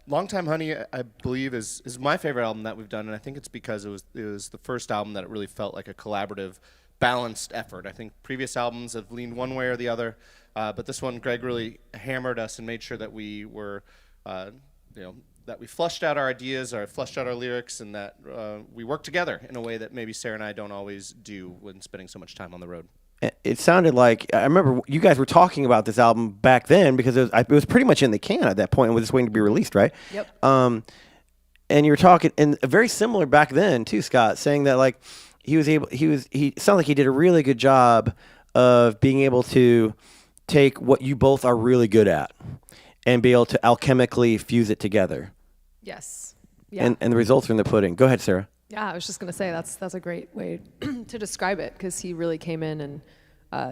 Long Time Honey, I believe, is my favorite album that we've done, and I think it's because it was the first album that it really felt like a collaborative, balanced effort. I think previous albums have leaned one way or the other, but this one, Greg really hammered us and made sure that we were, that we fleshed out our ideas, or fleshed out our lyrics, and that we worked together in a way that maybe Sarah and I don't always do when spending so much time on the road. It sounded like, I remember you guys were talking about this album back then because it was pretty much in the can at that point and was just waiting to be released, right? Yep. And you were talking, and very similar back then too, Scott, saying that like he sounded like he did a really good job of being able to take what you both are really good at and be able to alchemically fuse it together. Yes. Yeah. And the results are in the pudding. Go ahead, Sarah. Yeah, I was just going to say that's a great way to describe it because he really came in and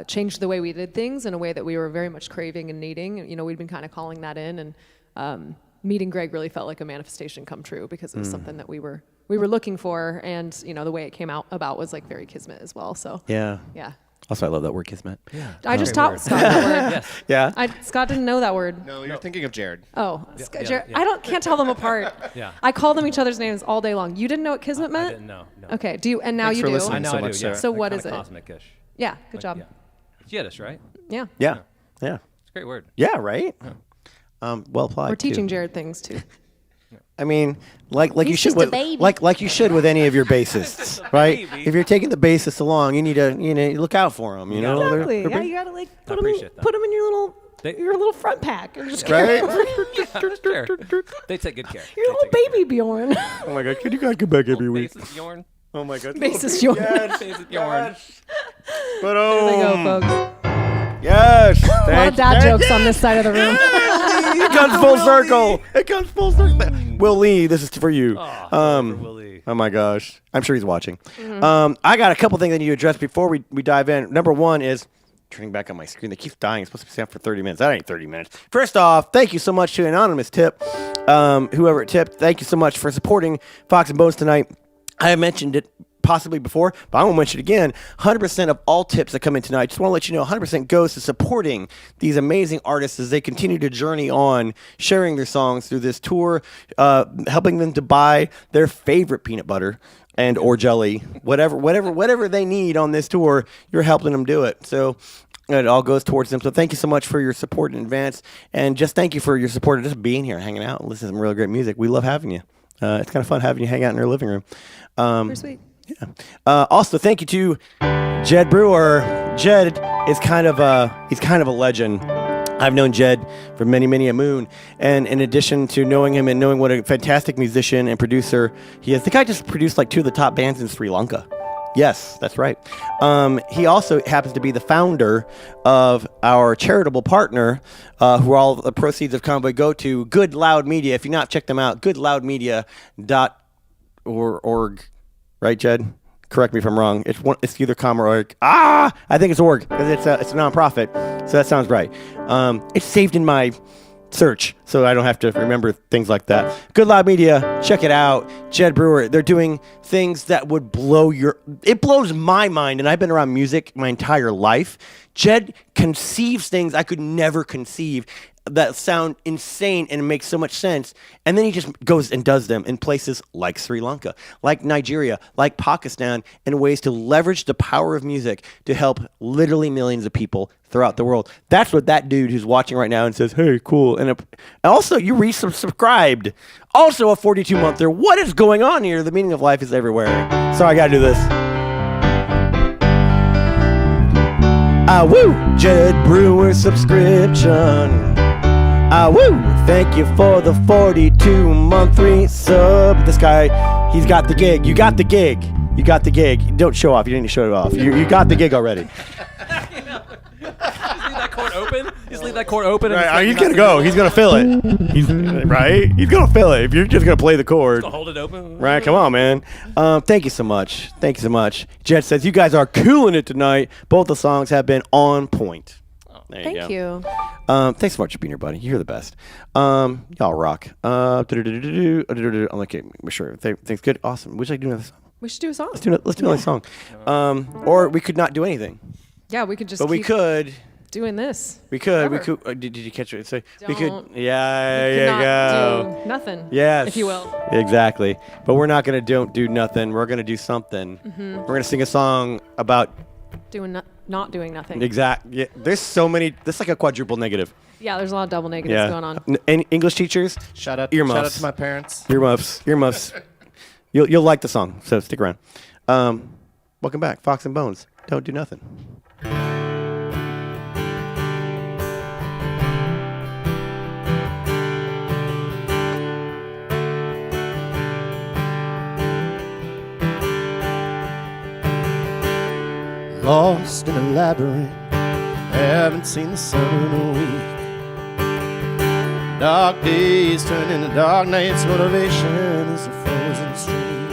changed the way we did things in a way that we were very much craving and needing. You know, we'd been kind of calling that in, and meeting Greg really felt like a manifestation come true because it was something that we were looking for, and you know the way it came out about was like very kismet as well. So Yeah. yeah. Also, I love that word, kismet. Yeah. I just Great taught word. Scott that word. Yes. Yeah. Scott didn't know that word. No, you're thinking of Jared. Oh, yeah. I can't tell them apart. Yeah. I call them each other's names all day long. You didn't know what kismet I meant? didn't know. No. Okay. Do you? And now Thanks you for do. listening. I know so I do. much, Yeah. Sarah. So what Kinda is it? Cosmic-ish. Yeah. Good job. Yeah. It's Yiddish, right? Yeah. Yeah. Yeah. It's a great word. Yeah. Right. Well applied. We're teaching too. Jared things too. I mean, like you He's should just a with baby. like you should with any of your bassists, right? baby. If you're taking the bassist along, you need to look out for them. You know, They're- Exactly. they're Yeah, big- you gotta like I put appreciate that. them in your little front pack and just right. Sure. They take good care. your little baby Bjorn. Oh my God! Could you guys come back every week? Bassist Bjorn. Oh my God! Bassist Bjorn. Bassist Bjorn. But There they go, folks. yes, A lot of dad jokes on this side of the room. It comes full circle. It comes full circle. Will Lee, this is for you. Willie. Oh my gosh, I'm sure he's watching. I got a couple things I need to address before we dive in. Number one is turning back on my screen. It keeps dying. It's supposed to be set for 30 minutes. That ain't 30 minutes. First off, thank you so much to Anonymous Tip, whoever it tipped. Thank you so much for supporting Fox and Bones tonight. I have mentioned it possibly before, but I won't mention it again. 100% of all tips that come in tonight, just want to let you know, 100% goes to supporting these amazing artists as they continue to journey on, sharing their songs through this tour, helping them to buy their favorite peanut butter and or jelly, whatever they need on this tour. You're helping them do it. So it all goes towards them. So thank you so much for your support in advance, and just thank you for your support of just being here, hanging out, and listening to some really great music. We love having you. It's kind of fun having you hang out in our living room. You're sweet. Yeah. Also, thank you to Jed Brewer. Jed is kind of a legend. I've known Jed for many a moon, and in addition to knowing him and knowing what a fantastic musician and producer he is, the guy just produced like 2 of the top bands in Sri Lanka. Yes, that's right. He also happens to be the founder of our charitable partner, who all the proceeds of Convoy go to Good Loud Media. If you've not checked them out, goodloudmedia.org. Right, Jed? Correct me if I'm wrong. It's either com or org. I think it's org because it's a nonprofit. So that sounds right. It's saved in my search, so I don't have to remember things like that. Good Loud Media, check it out. Jed Brewer, they're doing things that would it blows my mind, and I've been around music my entire life. Jed conceives things I could never conceive that sound insane and make so much sense, and then he just goes and does them in places like Sri Lanka, like Nigeria, like Pakistan, in ways to leverage the power of music to help literally millions of people throughout the world. That's what that dude who's watching right now and says, hey, cool. And also, you resubscribed. Also a 42-monther. What is going on here? The meaning of life is everywhere. Sorry, I gotta do this. Woo! Jed Brewer subscription. Woo! Thank you for the 42-month resub. This guy, he's got the gig. You got the gig. You got the gig. Don't show off. You didn't show it off. You got the gig already. Just leave that chord open. Just leave that chord open. Right, he's gonna go. He's gonna fill it. He's right. He's gonna fill it. If you're just gonna play the chord, Hold it open. right? Come on, man. Thank you so much. Thank you so much. Jed says you guys are cooling it tonight. Both the songs have been on point. There you go. Thank you. Thanks so much for being here, buddy. You're the best. Y'all rock. I'm okay. Sure. Things good. Awesome. Would you like to do another song? We should do a song. Let's do another song. Or we could not do anything. Yeah, we could just But we keep could. doing this. We could. We Forever. could. Did you catch it? So we could. Don't. Yeah. We There you could go. not do nothing. Yes. If you will. Exactly. But we're not gonna do nothing. We're gonna do something. We're gonna sing a song about Not doing nothing. Yeah. There's so many. There's like a quadruple negative. Yeah, there's a lot of double negatives going on. English teachers. Shout out Earmuffs. to my parents. Earmuffs. You'll like the song, so stick around. Welcome back, Fox and Bones. Don't do nothing. Lost in a labyrinth, haven't seen the sun in a week. Dark days turn into dark nights, motivation is a frozen stream.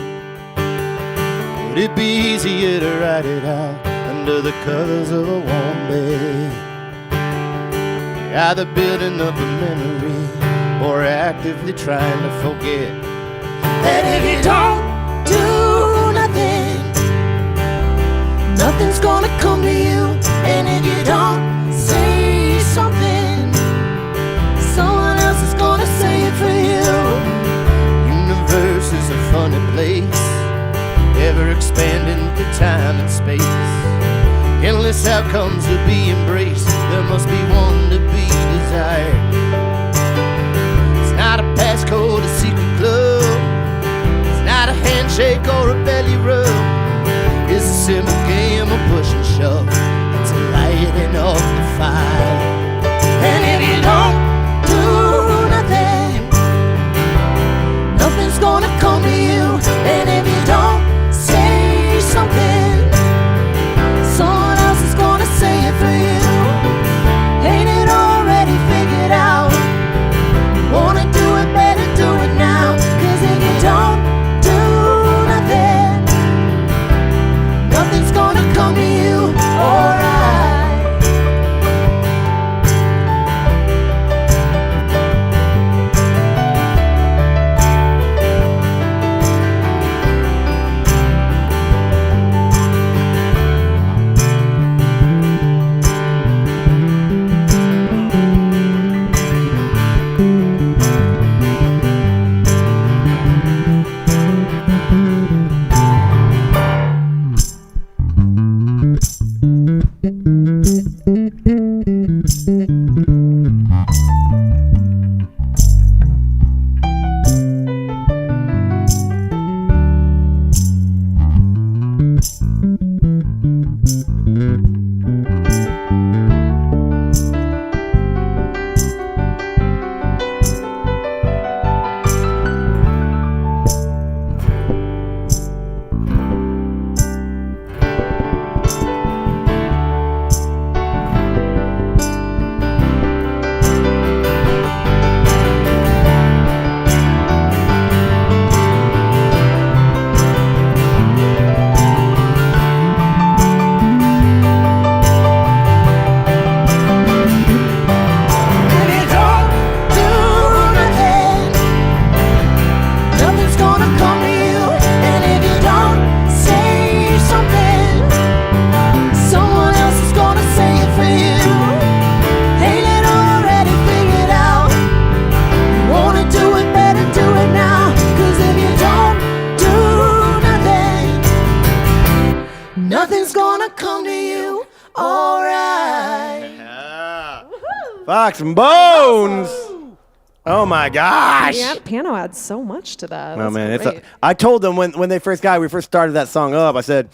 Would it be easier to write it out under the covers of a warm bed? Either building up a memory or actively trying to forget that if you don't do nothing, nothing's gonna come to you. And if you don't say something, someone else is gonna say it for you. Universe is a funny place, ever expanding through time and space. Endless outcomes to be embraced, there must be one to be desired. It's not a passcode, a secret club, it's not a handshake or a belly rub. It's a simple game of push and shove, it's a lighting up the fire. And if you don't do nothing, nothing's gonna come to you. And if you don't say something, someone else is gonna say it for you. Ain't it already figured out? Wanna do it better, do it now. 'Cause if you don't do nothing, nothing's gonna come to you. Alright. Nothing's gonna come to you, alright. Fox and Bones. Oh my gosh. Yeah, piano adds so much to that. Oh That's man, great. I told them when we first started that song up, I said,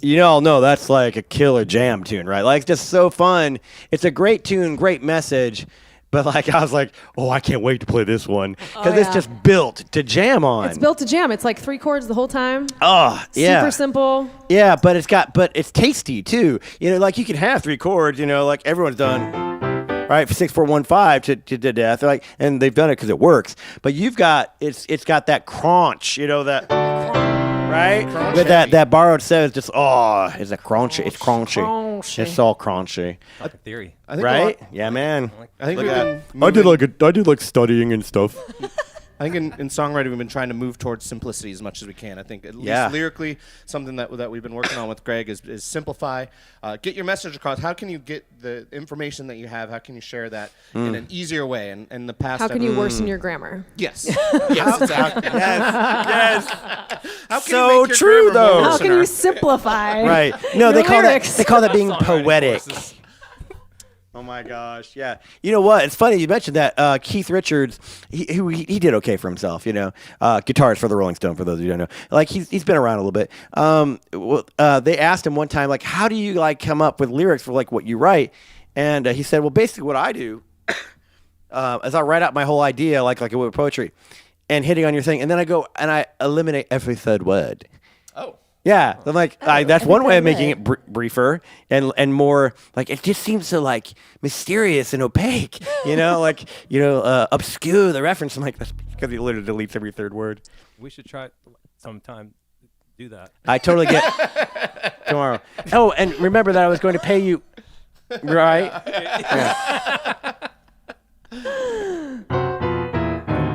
you all know that's like a killer jam tune, right? Like, it's just so fun. It's a great tune, great message. But like, I was like, oh, I can't wait to play this one because it's just built to jam on. It's built to jam. It's like 3 chords the whole time. Oh, yeah. Super simple. Yeah, but it's tasty too. You know, like you can have 3 chords, you know, like everyone's done, right? 6, 4, 1, 5 to death. They're like, and they've done it because it works. But you've got, it's got that crunch, you know, that, right? Crunch With heavy. that borrowed set is just, it's a crunchy. It's crunchy. Crunchy. It's all crunchy. Like a theory. I think Right? Yeah, man. I think Look we've at been I did moving- like studying and stuff. I think in songwriting we've been trying to move towards simplicity as much as we can. I think at least lyrically, something that we've been working on with Greg is simplify, get your message across. How can you get the information that you have? How can you share that in an easier way? And in the past, How can you worsen your grammar? Yes, yes, exactly. Yes. How can So you make your true, grammar more though. How can you listener? simplify? Right. No, your they call lyrics? that being Songwriting poetic. courses. Oh my gosh, yeah. You know what? It's funny you mentioned that. Keith Richards, he did okay for himself. You know, guitarist for the Rolling Stone. For those of you who don't know, like he's been around a little bit. They asked him one time, like, how do you like come up with lyrics for like what you write? And he said, well, basically what I do is I write out my whole idea like I would with poetry, and hitting on your thing, and then I go and I eliminate every third word. Oh. Yeah, I'm like that's one way of making everything it briefer and more like it just seems so like mysterious and opaque, you know, like obscure the reference. I'm like that's because he literally deletes every third word. We should try sometime do that. I totally get tomorrow. Oh, and remember that I was going to pay you, right? Yeah.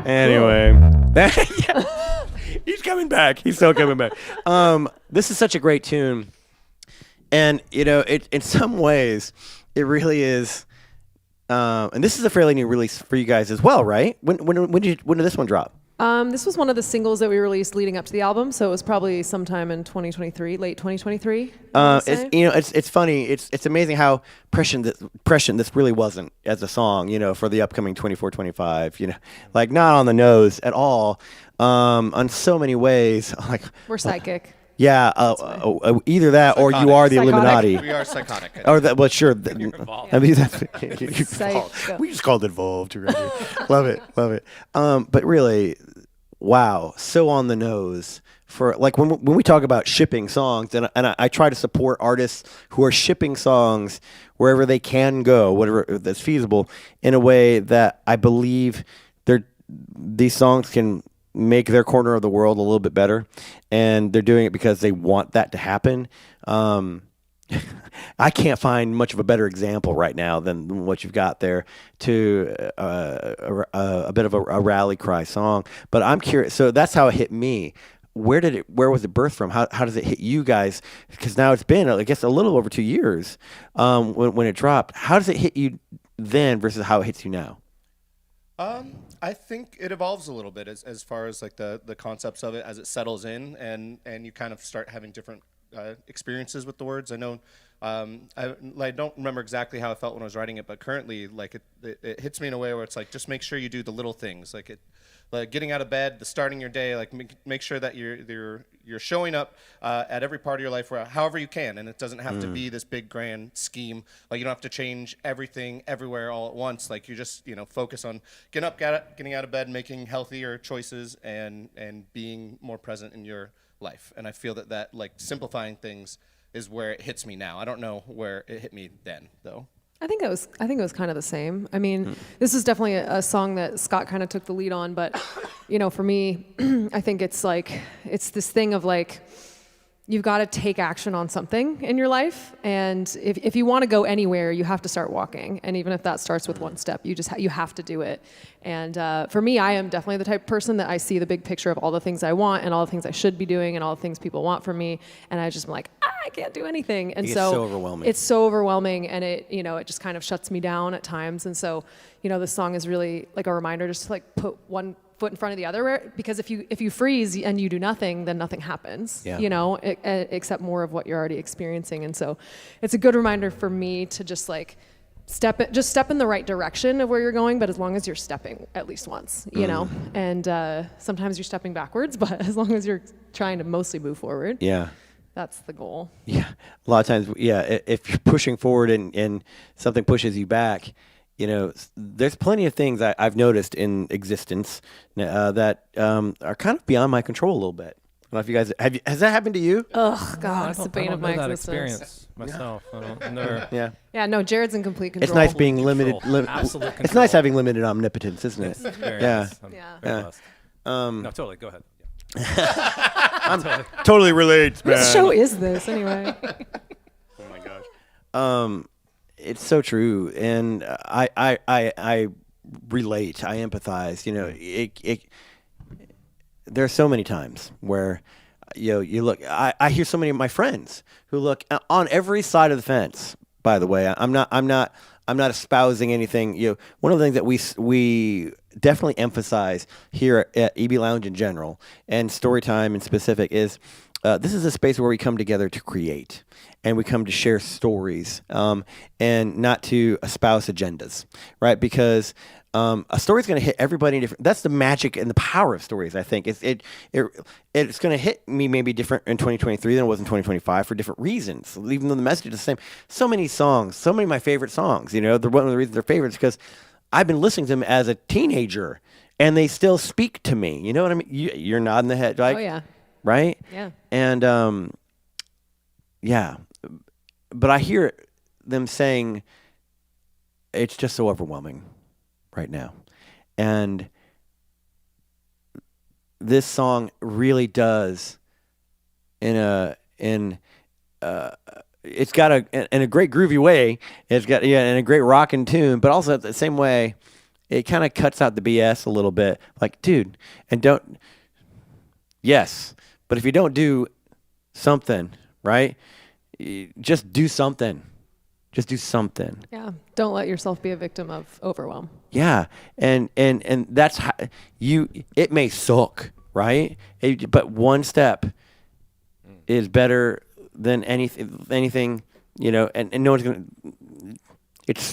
Anyway. Yeah. He's coming back. He's still coming back. This is such a great tune. And it in some ways, it really is. And this is a fairly new release for you guys as well, right? When did this one drop? This was one of the singles that we released leading up to the album, so it was probably sometime in 2023, late 2023. It's funny. It's amazing how prescient this really wasn't as a song, for the upcoming 24-25. Like not on the nose at all. On so many ways, like We're psychic. yeah, either that or you are the Psychotic. Illuminati. We are psychotic. Or that, well, sure. You're involved. I mean, that's Psycho. we just called it evolved. Right here. Love it. But really, wow, so on the nose for like when we talk about shipping songs, and I try to support artists who are shipping songs wherever they can go, whatever that's feasible, in a way that I believe these songs can make their corner of the world a little bit better, and they're doing it because they want that to happen. I can't find much of a better example right now than what you've got there to a bit of a rally cry song. But I'm curious. So that's how it hit me. Where was it birthed from? How does it hit you guys? Because now it's been, I guess, a little over 2 years when it dropped. How does it hit you then versus how it hits you now? I think it evolves a little bit as far as like the concepts of it as it settles in and you kind of start having different experiences with the words. I know I don't remember exactly how I felt when I was writing it, but currently like it hits me in a way where it's like just make sure you do the little things, like getting out of bed, the starting your day, like make sure that you're showing up at every part of your life however you can, and it doesn't have to be this big grand scheme. Like you don't have to change everything everywhere all at once. Like you just focus on getting out of bed, making healthier choices, and being more present in your life. And I feel that like simplifying things is where it hits me now. I don't know where it hit me then though. I think it was kind of the same. I mean, this is definitely a song that Scott kind of took the lead on, but for me, I think it's this thing of like, you've got to take action on something in your life, and if you want to go anywhere, you have to start walking. And even if that starts with one step, you have to do it. And for me, I am definitely the type of person that I see the big picture of all the things I want and all the things I should be doing and all the things people want from me, and I just am like, I can't do anything. And It's so so overwhelming. It's so overwhelming, and it just kind of shuts me down at times. And so this song is really like a reminder just to like put one foot in front of the other, because if you freeze and you do nothing, then nothing happens. Yeah. Except more of what you're already experiencing. And so it's a good reminder for me to just like step in the right direction of where you're going, but as long as you're stepping at least once, and sometimes you're stepping backwards, but as long as you're trying to mostly move forward. Yeah. That's the goal. Yeah. A lot of times, if you're pushing forward and something pushes you back, there's plenty of things I've noticed in existence that are kind of beyond my control a little bit. I don't know if you guys has that happened to you? Oh God, I it's the don't bane of my know that existence. experience myself. I've never. Yeah. Yeah, no, Jared's in complete control. It's nice being limited. Control. Absolute It's control. nice having limited omnipotence, isn't it? It's very Yeah. nice. I'm Yeah. very Yeah. blessed. Um, No, totally. Go ahead. totally relates, man. Whose show is this anyway? Oh my gosh. It's so true, and I relate. I empathize. There are so many times where you look. I hear so many of my friends who look on every side of the fence. By the way, I'm not espousing anything. One of the things that we definitely emphasize here at EBLounge in general and Storytime in specific is this is a space where we come together to create, and we come to share stories, and not to espouse agendas, right? Because a story is going to hit everybody different. That's the magic and the power of stories. I think it's going to hit me maybe different in 2023 than it was in 2025 for different reasons. Even though the message is the same. So many songs, so many of my favorite songs. They're one of the reasons they're favorites because I've been listening to them as a teenager, and they still speak to me. You know what I mean? You're nodding the head, like, Oh yeah. right? Yeah. And yeah, but I hear them saying it's just so overwhelming right now, and this song really does it's got in a great groovy way. It's got in a great rockin' tune, but also at the same way, it kind of cuts out the BS a little bit. Like, dude, and don't. Yes, but if you don't do something right, just do something. Just do something. Yeah. Don't let yourself be a victim of overwhelm. Yeah, and that's how it may suck, right? But one step is better than anything, you know. And no one's gonna. It's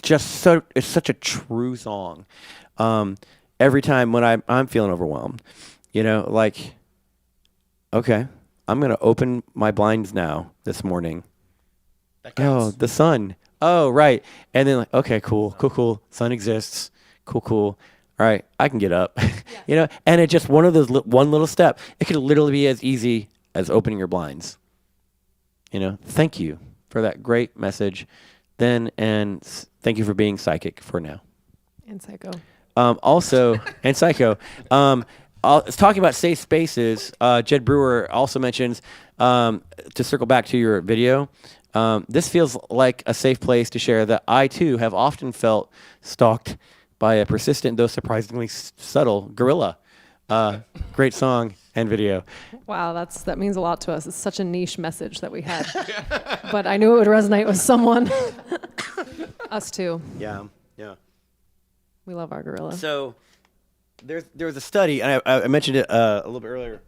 such a true song. Every time when I'm feeling overwhelmed, you know, like, okay, I'm gonna open my blinds now this morning. That counts. Oh, the sun. Oh, right. And then like, okay, cool. Sun exists. Cool. All right, I can get up. You know, and it's just one of those one little step. It could literally be as easy as opening your blinds. You know, thank you for that great message. Then and thank you for being psychic for now. And psycho. Also, and psycho. Talking about safe spaces, Jed Brewer also mentions, to circle back to your video, this feels like a safe place to share that I, too, have often felt stalked by a persistent, though surprisingly subtle gorilla. Great song and video. Wow, that means a lot to us. It's such a niche message that we had. But I knew it would resonate with someone. Us, too. Yeah. We love our gorilla. So there was a study, and I mentioned it a little bit earlier.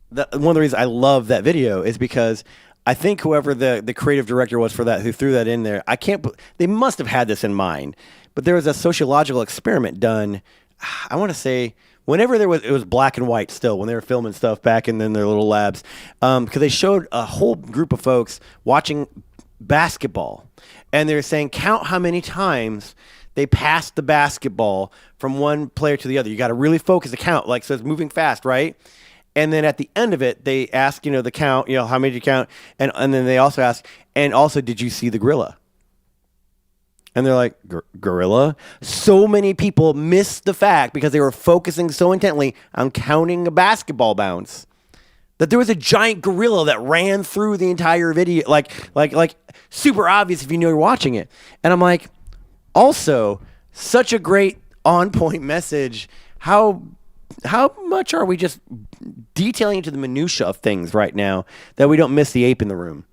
One of the reasons I love that video is because I think whoever the creative director was for that, who threw that in there, they must have had this in mind. But there was a sociological experiment done, I want to say, whenever it was black and white still, when they were filming stuff back in their little labs, because they showed a whole group of folks watching basketball, and they were saying, count how many times they passed the basketball from one player to the other. You got to really focus the count, like, so it's moving fast, right? And then at the end of it, they ask, you know, the count, you know, how many did you count? And then they also ask, and also, did you see the gorilla? And they're like, gorilla? So many people missed the fact, because they were focusing so intently on counting a basketball bounce, that there was a giant gorilla that ran through the entire video, like super obvious if you know you're watching it. And I'm like, also, such a great on-point message. How much are we just detailing into the minutia of things right now that we don't miss the ape in the room,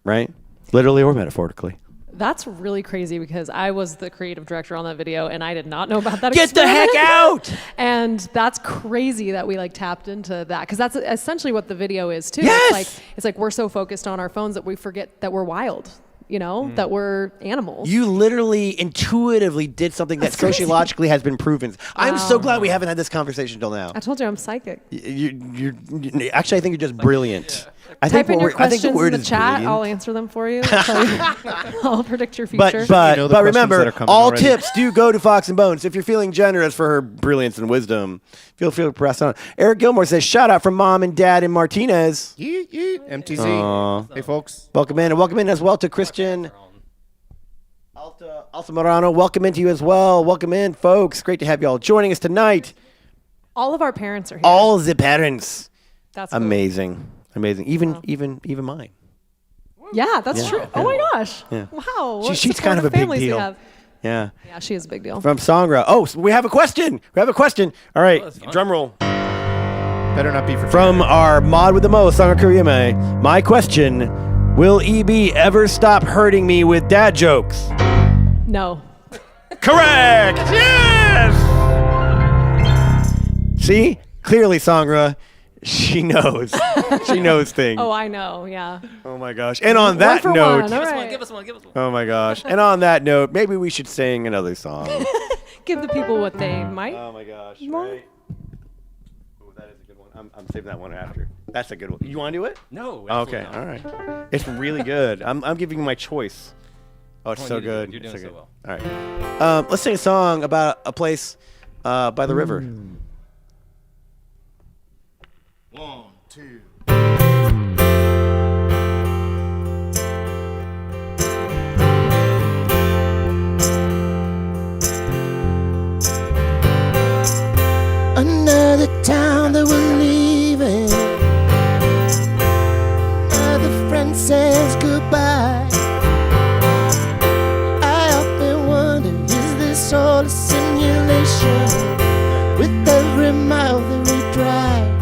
right? Literally or metaphorically. That's really crazy, because I was the creative director on that video and I did not know about that. Get the heck out! And that's crazy that we like tapped into that, because that's essentially what the video is too. Yes! It's like we're so focused on our phones that we forget that we're wild. You know, that we're animals. You literally intuitively did something that sociologically has been proven. I'm so glad we haven't had this conversation till now. I told you I'm psychic. You're actually, I think you're just brilliant. I Type in your I think questions the word in the is chat. brilliant. I'll answer them for you. I'll predict your future. But You know the questions that remember, are coming all already. tips do go to Fox and Bones. If you're feeling generous for her brilliance and wisdom, feel free to press on. Eric Gilmore says, shout out from Mom and Dad in Martinez. MTZ. Hey, folks. Welcome in, and welcome in as well to Christian Alta Morano. Welcome into you as well. Welcome in, folks. Great to have you all joining us tonight. All of our parents are here. All the parents. That's cool. Amazing. Even mine. Yeah, that's Yeah. true. Oh my gosh. Yeah. Wow. what She's kind of a supportive big families we deal. have. Yeah. Yeah, she is a big deal. From Songra. Oh, so we have a question. All right, that's fun. drum roll. Better not be for From our mod with the most, Songra Kuriyame. My question, will EB ever stop hurting me with dad jokes? No. Correct! Yes! See? Clearly, Songra, she knows. She knows things. Oh, I know. Yeah. Oh my gosh. And on that for note, one. All right. Give us one. oh my gosh. And on that note, maybe we should sing another song. Give the people what they might. Oh my gosh. Right? Oh, that is a good one. I'm saving that one after. That's a good one. You want to do it? No. Okay. absolutely All not. right. It's really good. I'm giving you my choice. Oh, it's Oh, so you did good. good. You're doing It's so good. well. All right. Let's sing a song about a place by the river. 1, 2. Another town that we're leaving. Another friend says goodbye. I often wonder, is this all a simulation? With every mile that we drive,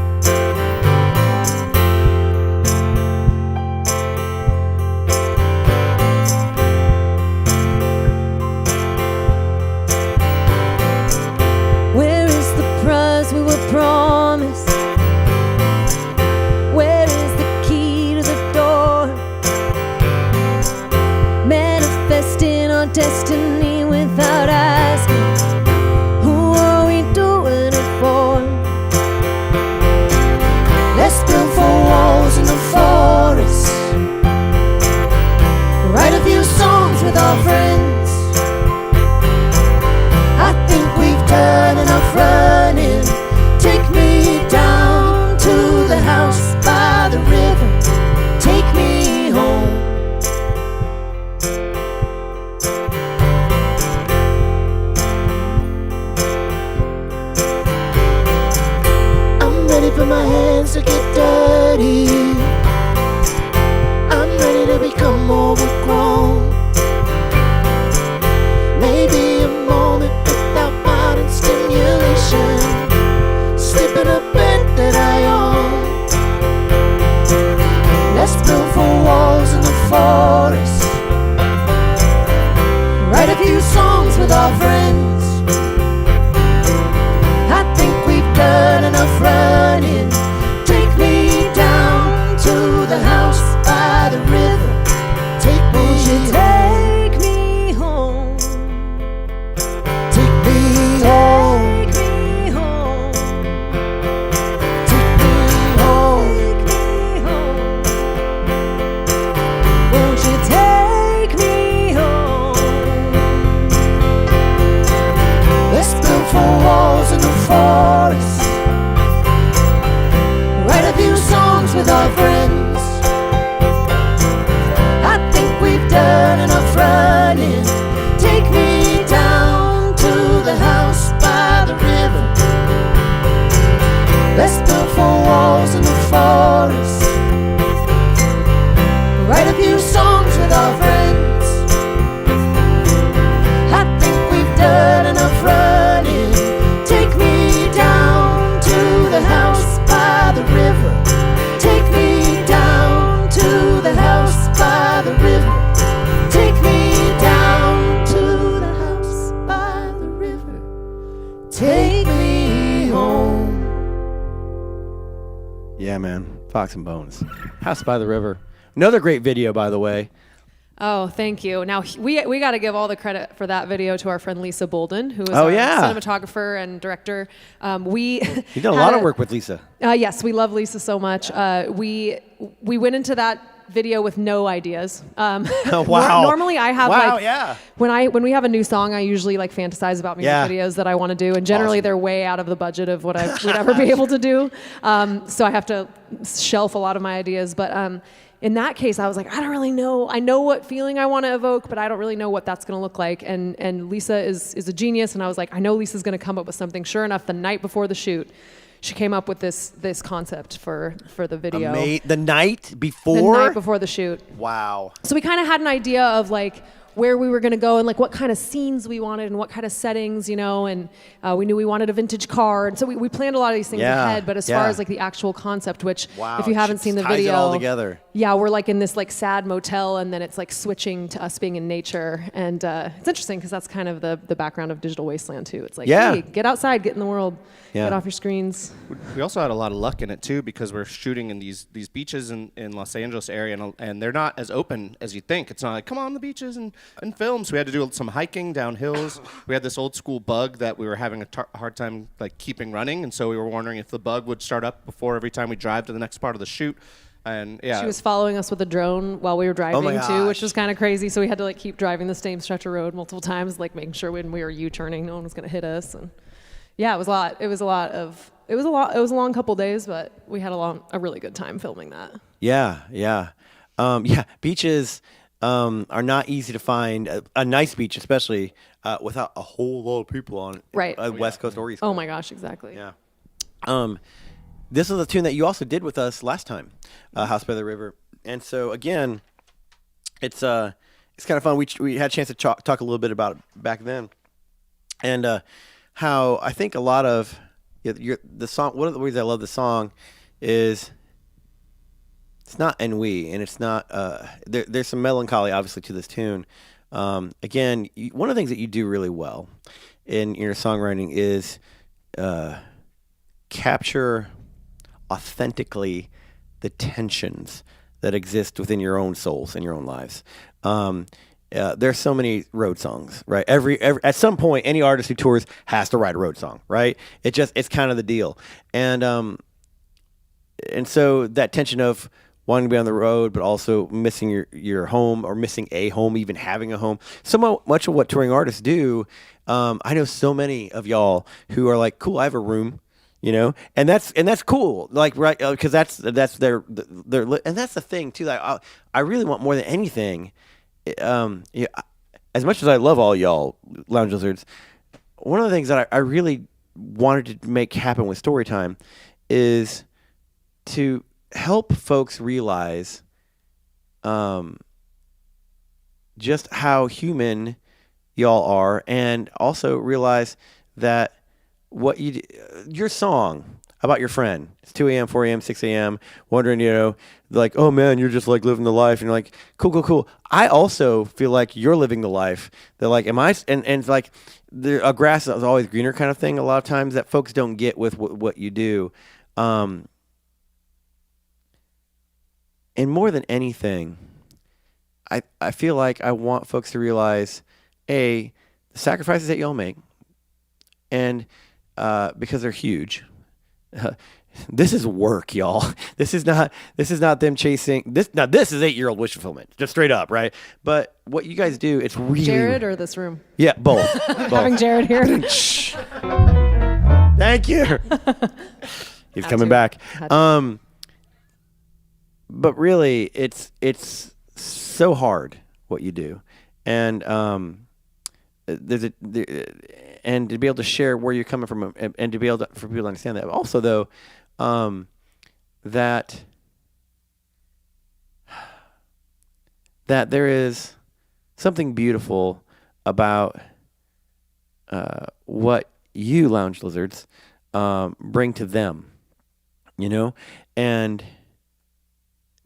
things to get dirty. I'm ready to become overgrown. Maybe a moment without modern stimulation. Sleep in a bed that I own. Let's build 4 walls in the forest. Write a few songs with our friends. I think we've done enough running. Take me down to the house by the river. Take me Take me home. Take me home. Take me home. Take me home. Take me home. Won't you take me home? Let's build 4 walls in the forest. Write a few songs with our friends. I think we've done enough running. Take me down to the house by the river. Let's build 4 walls in the forest. Write a few songs with our friends. I think we've done enough running. Take me down to the house by the river. Take me down to the house by the river. Take me down to the house by the river. Take me home. Yeah, man. Fox and Bones. House by the River. Another great video, by the way. Oh, thank you. Now we got to give all the credit for that video to our friend Lisa Bolden, who is Oh, our yeah. cinematographer and director. We You did a lot of work with Lisa. Yes, we love Lisa so much. We went into that video with no ideas. Wow. Normally I have Wow, like yeah. when we have a new song, I usually like fantasize about music Yeah. videos that I want to do, and generally Awesome. they're way out of the budget of what I would ever be able to do. So I have to shelf a lot of my ideas, but. In that case, I was like, I don't really know. I know what feeling I want to evoke, but I don't really know what that's going to look like. And Lisa is a genius, and I was like, I know Lisa's going to come up with something. Sure enough, the night before the shoot, she came up with this concept for the video. The night The before? night before the shoot. Wow. So we kind of had an idea of like where we were going to go and like what kind of scenes we wanted and what kind of settings, you know, and we knew we wanted a vintage car. And so we planned a lot of these things Yeah, ahead, but as yeah. far as like the actual concept, which Wow, if you it haven't just seen the ties it video, all together. Yeah, we're like in this like sad motel, and then it's like switching to us being in nature. And it's interesting because that's kind of the background of Digital Wasteland too. It's like, Yeah. hey, get outside, get in the world, Yeah. get off your screens. We also had a lot of luck in it too, because we're shooting in these beaches in Los Angeles area, and they're not as open as you think. It's not like come on the beaches and film. So we had to do some hiking down hills. We had this old school bug that we were having a hard time like keeping running, and so we were wondering if the bug would start up before every time we drive to the next part of the shoot. And yeah, She was following us with a drone while we were driving too, gosh. which was kind of crazy. So we had to like keep driving the same stretch of road multiple times, like making sure when we were U-turning, no one was going to hit us. And yeah, it was a lot. It was a long couple days, but we had a really good time filming that. Yeah, yeah. Beaches are not easy to find. A nice beach, especially without a whole lot of people on it. Right. West Coast or East Coast. Oh my gosh, exactly. Yeah. This is a tune that you also did with us last time, House by the River. And so again, it's kind of fun. We had a chance to talk a little bit about it back then, and how I think a lot of the song. One of the reasons I love the song is it's not ennui, and it's not. There's some melancholy, obviously, to this tune. Again, one of the things that you do really well in your songwriting is capture authentically the tensions that exist within your own souls and your own lives. There's so many road songs, right? Every at some point, any artist who tours has to write a road song, right? It's kind of the deal, and so that tension of wanting to be on the road, but also missing your home or missing a home, even having a home. So much of what touring artists do, I know so many of y'all who are like, cool, I have a room. You know, and that's cool, like, right? Because that's their and that's the thing too. Like, I really want more than anything. As much as I love all y'all lounge lizards, one of the things that I really wanted to make happen with Storytime is to help folks realize just how human y'all are, and also realize that your song about your friend, it's 2 a.m., 4 a.m., 6 a.m., wondering, like, oh man, you're just like living the life, and you're like, cool. I also feel like you're living the life. They're like, am I? And it's like, a grass is always greener kind of thing. A lot of times that folks don't get with what you do. And more than anything, I feel like I want folks to realize, the sacrifices that y'all make, and because they're huge. This is work, y'all. This is not them chasing this. Now this is 8-year-old wish fulfillment, just straight up, right? But what you guys do, it's really Jared or this room? Yeah, both. Having Jared here. Thank you. He's coming back. But really, it's so hard what you do, and and to be able to share where you're coming from, and to be able for people to understand that. Also, though, that there is something beautiful about what you lounge lizards bring to them, and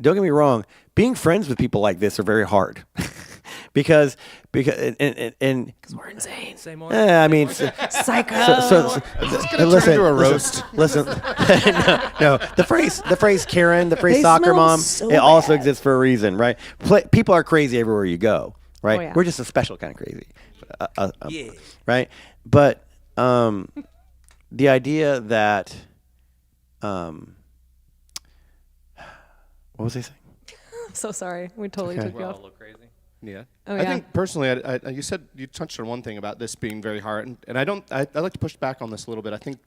don't get me wrong, being friends with people like this are very hard. because and We're insane. Say more. I mean, Psycho. listen, into a roast. Listen, no. The phrase Karen, the phrase They soccer smell mom, so it also bad. exists for a reason, right? People are crazy everywhere you go, right? Oh, yeah. We're just a special kind of crazy, Yeah. right? But the idea that, what was I saying? I'm so sorry. We totally took We're you all a off. little crazy. Yeah. Oh, I yeah. think personally, you said you touched on one thing about this being very hard, and I like to push back on this a little bit. I think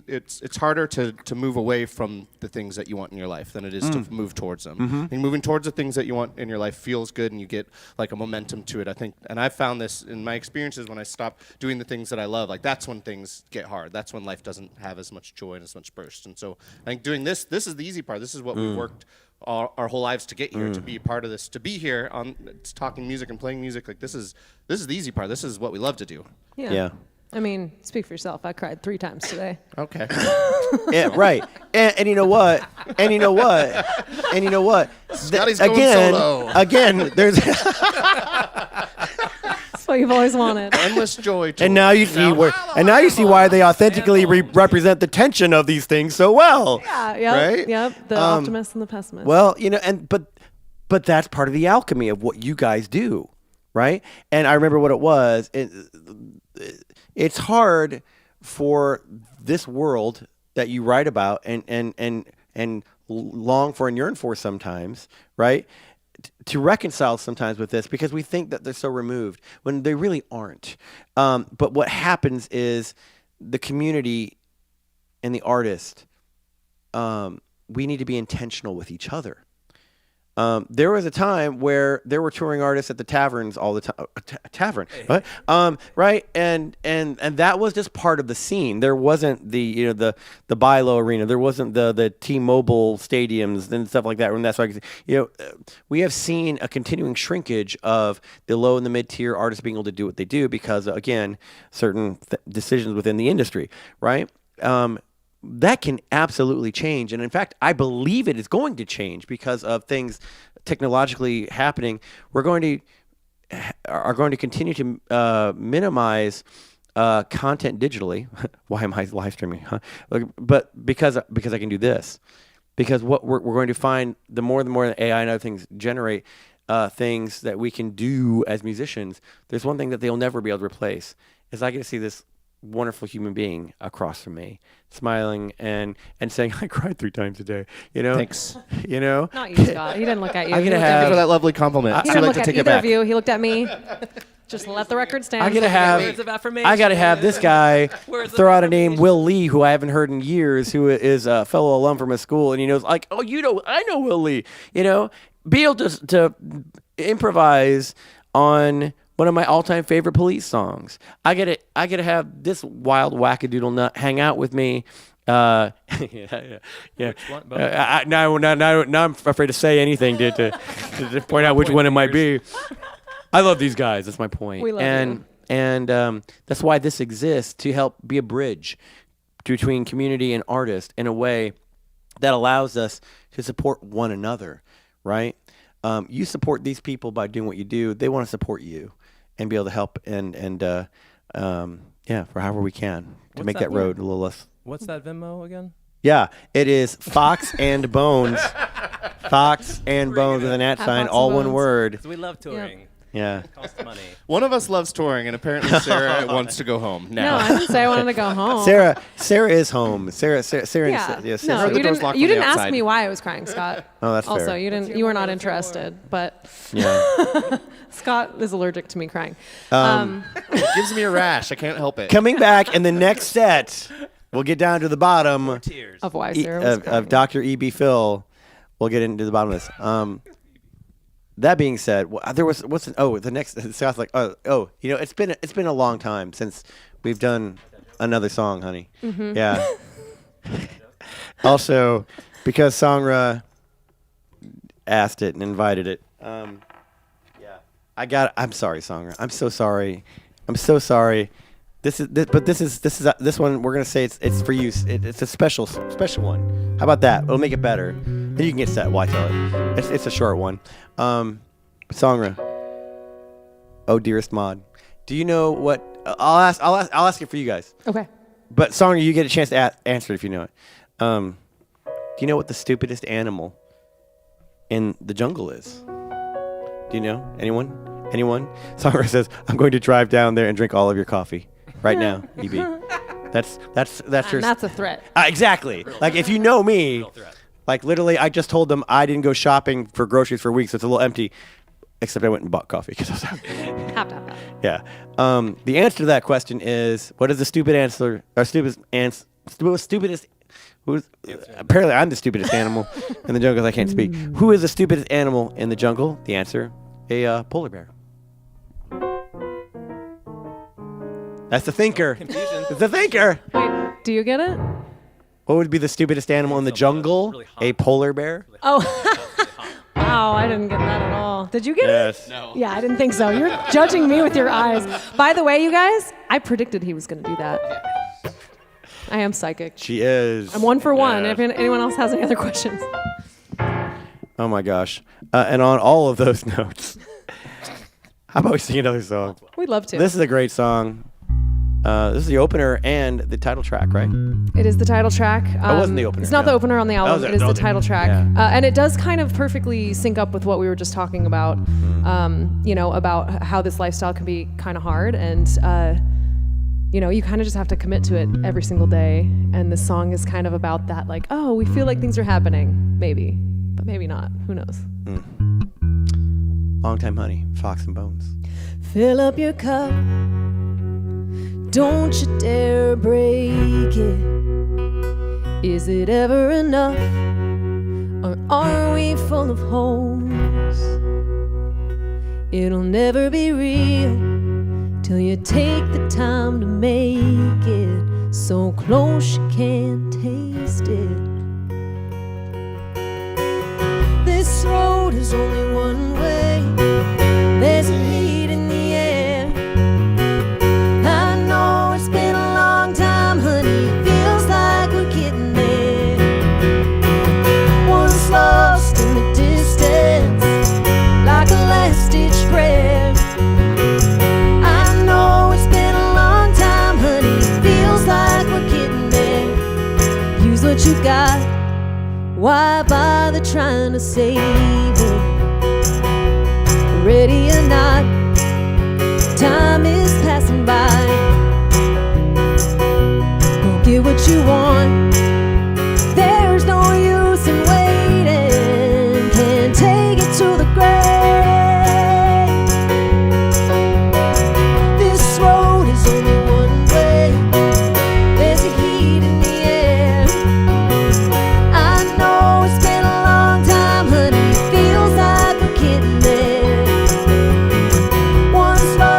it's harder to move away from the things that you want in your life than it is to move towards them. And moving towards the things that you want in your life feels good, and you get like a momentum to it. I think, and I've found this in my experiences when I stop doing the things that I love. Like that's when things get hard. That's when life doesn't have as much joy and as much burst. And so I think doing this is the easy part. This is what we've worked our whole lives to get here, to be a part of this, to be here on talking music and playing music. Like this is the easy part. This is what we love to do. Yeah. I mean, speak for yourself. I cried 3 times today. Okay. Yeah, right. And you know what? And you know what? Scotty's going solo. Again, there's That's what you've always wanted. Endless joy. and now you see why they authentically represent the tension of these things so well. Yeah, yep, Right? Yep. The optimist and the pessimist. Well, but that's part of the alchemy of what you guys do, right? And I remember what it was. It's hard for this world that you write about and long for and yearn for sometimes, right? To reconcile sometimes with this, because we think that they're so removed when they really aren't. But what happens is the community and the artist, we need to be intentional with each other. There was a time where there were touring artists at the taverns all the time. Tavern, right? Right, and that was just part of the scene. There wasn't the the Bilo Arena. There wasn't the T-Mobile stadiums and stuff like that. And that's why we have seen a continuing shrinkage of the low and the mid tier artists being able to do what they do because again, certain decisions within the industry, right? That can absolutely change. And in fact, I believe it is going to change because of things technologically happening. Are going to continue to minimize content digitally. Why am I live streaming? Huh? But because I can do this. Because what we're going to find, the more that AI and other things generate things that we can do as musicians, there's one thing that they'll never be able to replace, is I get to see this wonderful human being across from me, smiling and saying, "I cried 3 times a day." Thanks. Not you, Scott. He didn't look at you. I'm He gonna looked at Thank you have- for that lovely compliment. He I'd didn't like look to at take it either back. of you. He looked at me. Just let the record stand. I gotta have. Words of affirmation. I gotta have this guy Words of throw out a name, affirmation. Will Lee, who I haven't heard in years, who is a fellow alum from a school, and he knows, like, oh, I know Will Lee. Be able to improvise on one of my all-time favorite Police songs. I get to have this wild wackadoodle nut hang out with me. Yeah. Which one? Both? Now I'm afraid to say anything to point out which one it might be. I love these guys. That's my point. We love you. And that's why this exists, to help be a bridge between community and artist in a way that allows us to support one another, right? You support these people by doing what you do. They want to support you and be able to help and for however we can to What's make that that road a little less. What's that Venmo again? Yeah, it is Fox and Bones. Fox and Bones with an @ sign, Fox all and one Bones. word. Because we love touring. Yeah. It costs money. One of us loves touring, and apparently Sarah wants to go home No, now. I didn't say I wanted to go home. Sarah is home. Sarah. Yeah. Yeah, Sarah. No, the you door's locked didn't. You from the didn't ask outside. me why I was crying, Scott. Oh, that's Also, fair. you didn't. You were not interested, but Yeah. Scott is allergic to me crying. It gives me a rash. I can't help it. Coming back in the next set, we'll get down to the bottom Tears. Of why Sarah was crying. of Dr. E.B. Phil. We'll get into the bottom of this. That being said, there was the next Scott's like it's been a long time since we've done another song, honey. Mm-hmm. Yeah. Also, because Sangra asked it and invited it. I'm sorry, Sangra. I'm so sorry. This one we're gonna say it's for you. It's a special one. How about that? It'll make it better. Then you can get set. Why tell it? It's a short one. Sangra. Oh, dearest Maud. Do you know what? I'll ask it for you guys. Okay. But Sangra, you get a chance to answer it if you know it. Do you know what the stupidest animal in the jungle is? Do you know? Anyone? Sangra says, "I'm going to drive down there and drink all of your coffee right now." EB. That's your. And that's a threat. Exactly. Like if you know me, Real threat. like literally, I just told them I didn't go shopping for groceries for weeks. So it's a little empty, except I went and bought coffee because I was happy. Have to have that. Yeah. The answer to that question is, what is the stupidest? Who's apparently I'm the stupidest animal in the jungle 'cause I can't speak. Who is the stupidest animal in the jungle? The answer, a polar bear. That's the thinker. Confusion. It's the thinker. Wait, do you get it? What would be the stupidest animal in the jungle? really hot. A polar bear. Oh. Wow, I didn't get that at all. Did you get it? No. Yeah, I didn't think so. You're judging me with your eyes. By the way, you guys, I predicted he was going to do that. I am psychic. She is. I'm 1 for 1. Yeah. If anyone else has any other questions. Oh my gosh. And on all of those notes, how about we sing another song? We'd love to. This is a great song. This is the opener and the title track, right? It is the title track. It wasn't the opener, It's not no. the opener on the album. was It is no, the the- title track. yeah. And it does kind of perfectly sync up with what we were just talking about, about how this lifestyle can be kind of hard. And, you kind of just have to commit to it every single day. And this song is kind of about that, like, oh, we feel like things are happening. Maybe. But maybe not. Who knows? Long Time Honey, Fox and Bones. Fill up your cup. Don't you dare break it. Is it ever enough? Or are we full of holes? It'll never be real till you take the time to make it so close you can't taste it. This road is only one way. There's a heat in the air. I know it's been a long time, honey. Feels like we're getting there. Once lost in the distance, like a last-ditch prayer. I know it's been a long time, honey. Feels like we're getting there. Use what you got. Why bother trying to save it? Ready or not, time is passing by. Go get what you want. There's no use in waiting. Can't take it to the grave. This road is only one way. There's a heat in the air. I know it's been a long time, honey. Feels like we're getting there. Once lost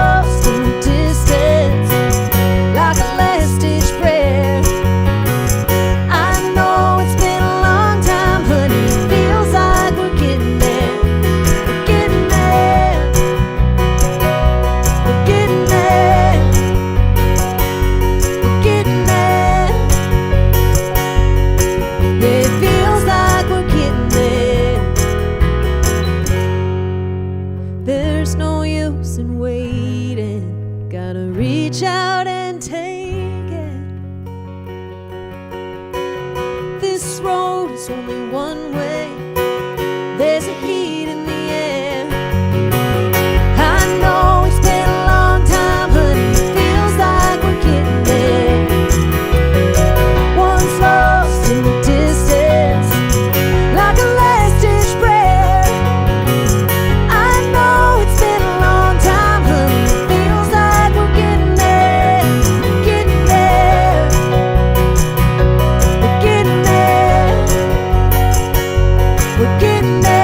this road is only one way. There's a heat in the air. I know it's been a long time, honey. It feels like we're getting there. Once lost in the distance, like a last-ditch prayer. I know it's been a long time, honey. It feels like we're getting there. Getting there. We're getting there. We're getting there.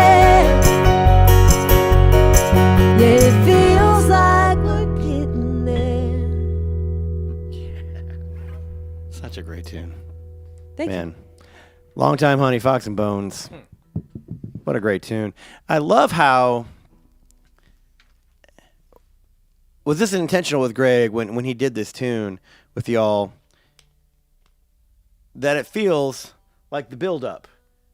Yeah, it feels like we're getting there. Such a great tune. Thank you. Man. Long Time Honey, Fox and Bones. What a great tune. I love how. Was this intentional with Greg when he did this tune with y'all? That it feels like the build up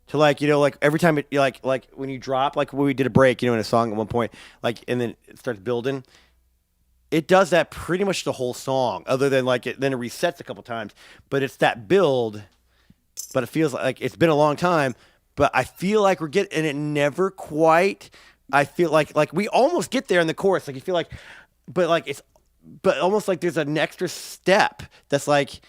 to like, you know, like every time it like when you drop, like when we did a break, you know, in a song at one point, like, and then it starts building. It does that pretty much the whole song, other than like then it resets a couple times. But it's that build, but it feels like it's been a long time. But I feel like we're getting, and it never quite. I feel like we almost get there in the chorus. Like you feel like, but almost like there's an extra step that's like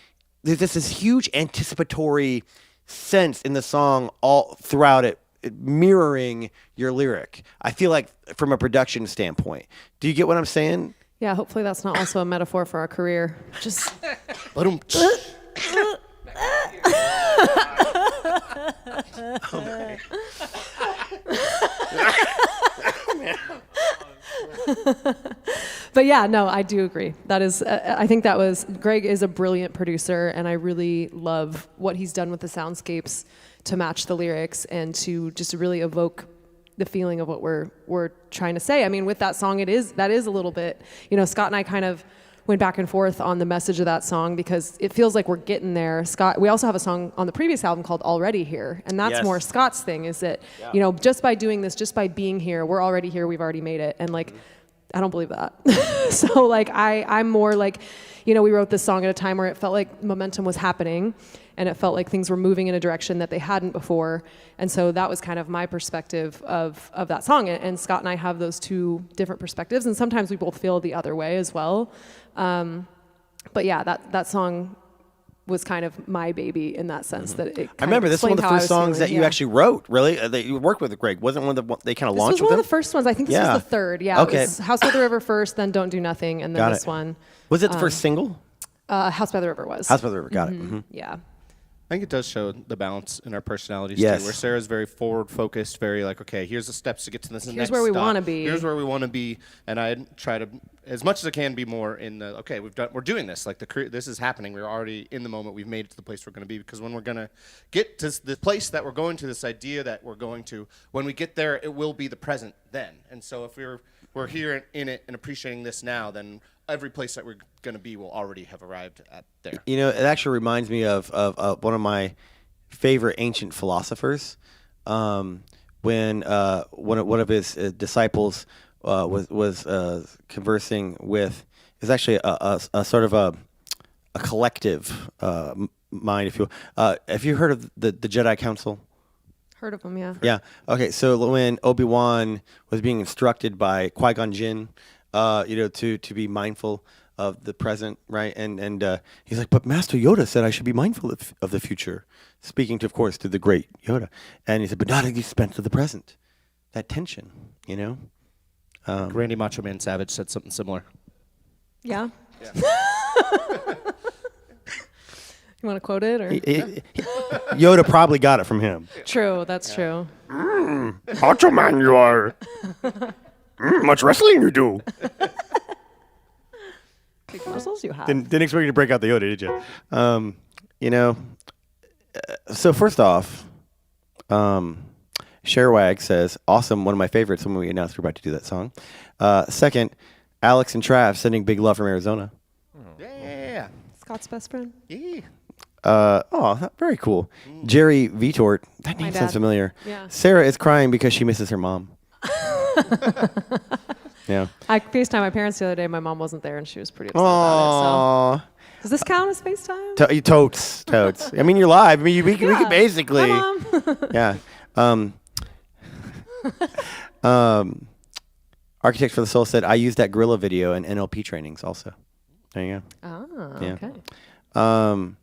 there's this huge anticipatory sense in the song all throughout it mirroring your lyric. I feel like from a production standpoint. Do you get what I'm saying? Yeah, hopefully that's not also a metaphor for our career. Just But yeah, no, I do agree. That is, I think that was, Greg is a brilliant producer, and I really love what he's done with the soundscapes to match the lyrics and to just really evoke the feeling of what we're trying to say. I mean, with that song, that is a little bit, you know, Scott and I kind of went back and forth on the message of that song because it feels like we're getting there. Scott, we also have a song on the previous album called Already Here, and that's more Scott's thing, is that, you know, just by doing this, just by being here, we're already here, we've already made it. And like, I don't believe that. So like, I'm more like, you know, we wrote this song at a time where it felt like momentum was happening and it felt like things were moving in a direction that they hadn't before. And so that was kind of my perspective of that song. And Scott and I have those two different perspectives, and sometimes we both feel the other way as well. But yeah, that song was kind of my baby in that sense. That it I remember this was one of the first songs that you actually wrote, really? That you worked with Greg. Wasn't one of the they kind of launched with him? This was one of the first ones. I think this was the third. Yeah, okay. It was House by the River first, then Don't Do Nothing, and then this one. Was it the first single? House by the River was. House by the River, got it. Mm-hmm. Yeah. I think it does show the balance in our personalities Yes. too, where Sarah's very forward focused, very like, okay, here's the steps to get to this next Here's where we stop. wanna be. Here's where we want to be, and I try to, as much as I can, be more in the okay. We're doing this. Like this is happening. We're already in the moment. We've made it to the place we're going to be. Because when we're going to get to the place that we're going to, this idea that we're going to, when we get there, it will be the present then. And so if we're here in it and appreciating this now, then every place that we're going to be will already have arrived at there. You know, it actually reminds me of one of my favorite ancient philosophers, when one of his disciples was conversing with. It's actually a sort of a collective mind, if you will. Have you heard of the Jedi Council? Heard of them, yeah. Yeah. Okay. So when Obi-Wan was being instructed by Qui-Gon Jinn, you know, to be mindful of the present, right? And he's like, but Master Yoda said I should be mindful of the future, speaking to, of course, to the great Yoda. And he said, but not at the expense of the present. That tension, you know. Randy Macho Man Savage said something similar. Yeah. You want to quote it? Or? Yoda probably got it from him. True, that's true. Macho Man, you are. Much wrestling you do. Big muscles you have. Didn't expect you to break out the Yoda, did you? You know. So first off, Sherwag says, awesome, one of my favorites when we announced we're about to do that song. Second, Alex and Trav sending big love from Arizona. Yeah. Scott's best friend. Yeah. Very cool. Jerry Vitort, that name sounds dad. familiar. Yeah. Sarah is crying because she misses her mom. Yeah. I FaceTimed my parents the other day. My mom wasn't there, and she was pretty upset about it. So. Does this count as FaceTime? Totes. I mean, you're live. I mean, we can basically. Hi, Mom. Yeah. Architects for the Soul said, I used that gorilla video in NLP trainings also. There you go. Ah, Yeah. okay.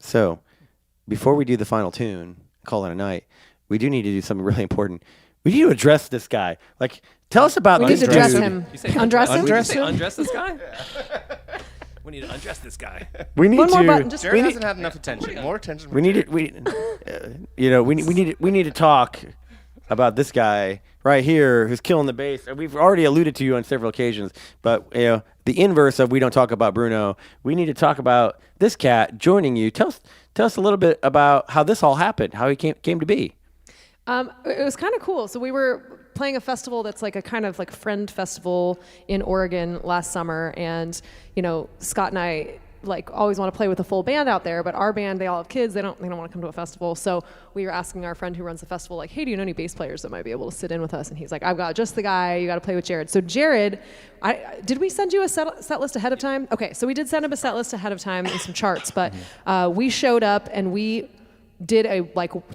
So, before we do the final tune, call it a night, we do need to do something really important. We need to address this guy. Like, tell us about We need this to dress dude. him. You say Undress him? You say undress this guy? We need to undress this guy. We need One to. more button. Just Jared hasn't had enough attention. More attention. We need it. We need to talk about this guy right here who's killing the bass. And we've already alluded to you on several occasions, but the inverse of we don't talk about Bruno. We need to talk about this cat joining you. Tell us a little bit about how this all happened, how he came to be. It was kind of cool. So we were playing a festival that's like a kind of like friend festival in Oregon last summer, and Scott and I like always want to play with a full band out there, but our band, they all have kids, they don't want to come to a festival. So we were asking our friend who runs the festival, like, hey, do you know any bass players that might be able to sit in with us? And he's like, I've got just the guy, you got to play with Jared. So Jared, did we send you a set list ahead of time? Okay, so we did send him a set list ahead of time and some charts, but we showed up and we did a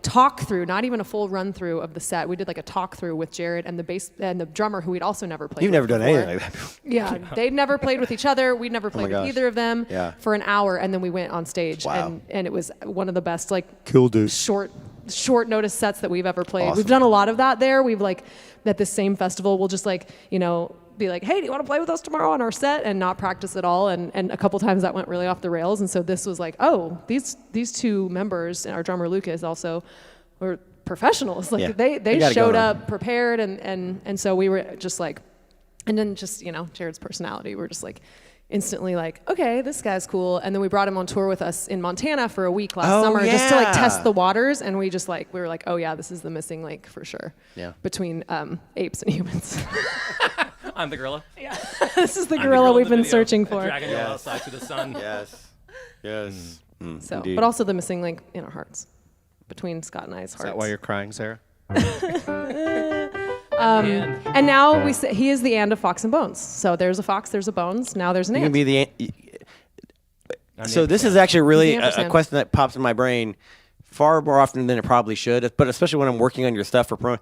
talk through, not even a full run through of the set. We did like a talk through with Jared and the bass and the drummer who we'd also never played. You've never done before. anything like that. Yeah, they'd never played with each other. We'd never played with gosh. either of them Yeah. for an hour, and then we went on stage, Wow. and it was one of the best Killed it. short notice sets that we've ever played. Awesome. We've done a lot of that there. We've at this same festival, we'll just be like, hey, do you want to play with us tomorrow on our set, and not practice at all? And a couple times that went really off the rails. And so this was like, oh, these two members, and our drummer Lucas also, were professionals. Yeah. They got it showed going on. up prepared, and so we were just like, and then just Jared's personality, we're just like instantly like, okay, this guy's cool. And then we brought him on tour with us in Montana for a week last summer just to yeah. test the waters. And we just we were like, oh yeah, this is the missing link for sure. Yeah. Between apes and humans. I'm the gorilla. Yeah. This is the I'm gorilla in we've the been video, searching for. Dragging you outside to the sun. Yes. So, Indeed. but also the missing link in our hearts, between Scott and I's hearts. Is that why you're crying, Sarah? And now he is the and of Fox and Bones. So there's a fox, there's a bones. Now there's an You can ant. be the. I'm So the this is actually really The a ampersand. question that pops in my brain far more often than it probably should, but especially when I'm working on your stuff for pro.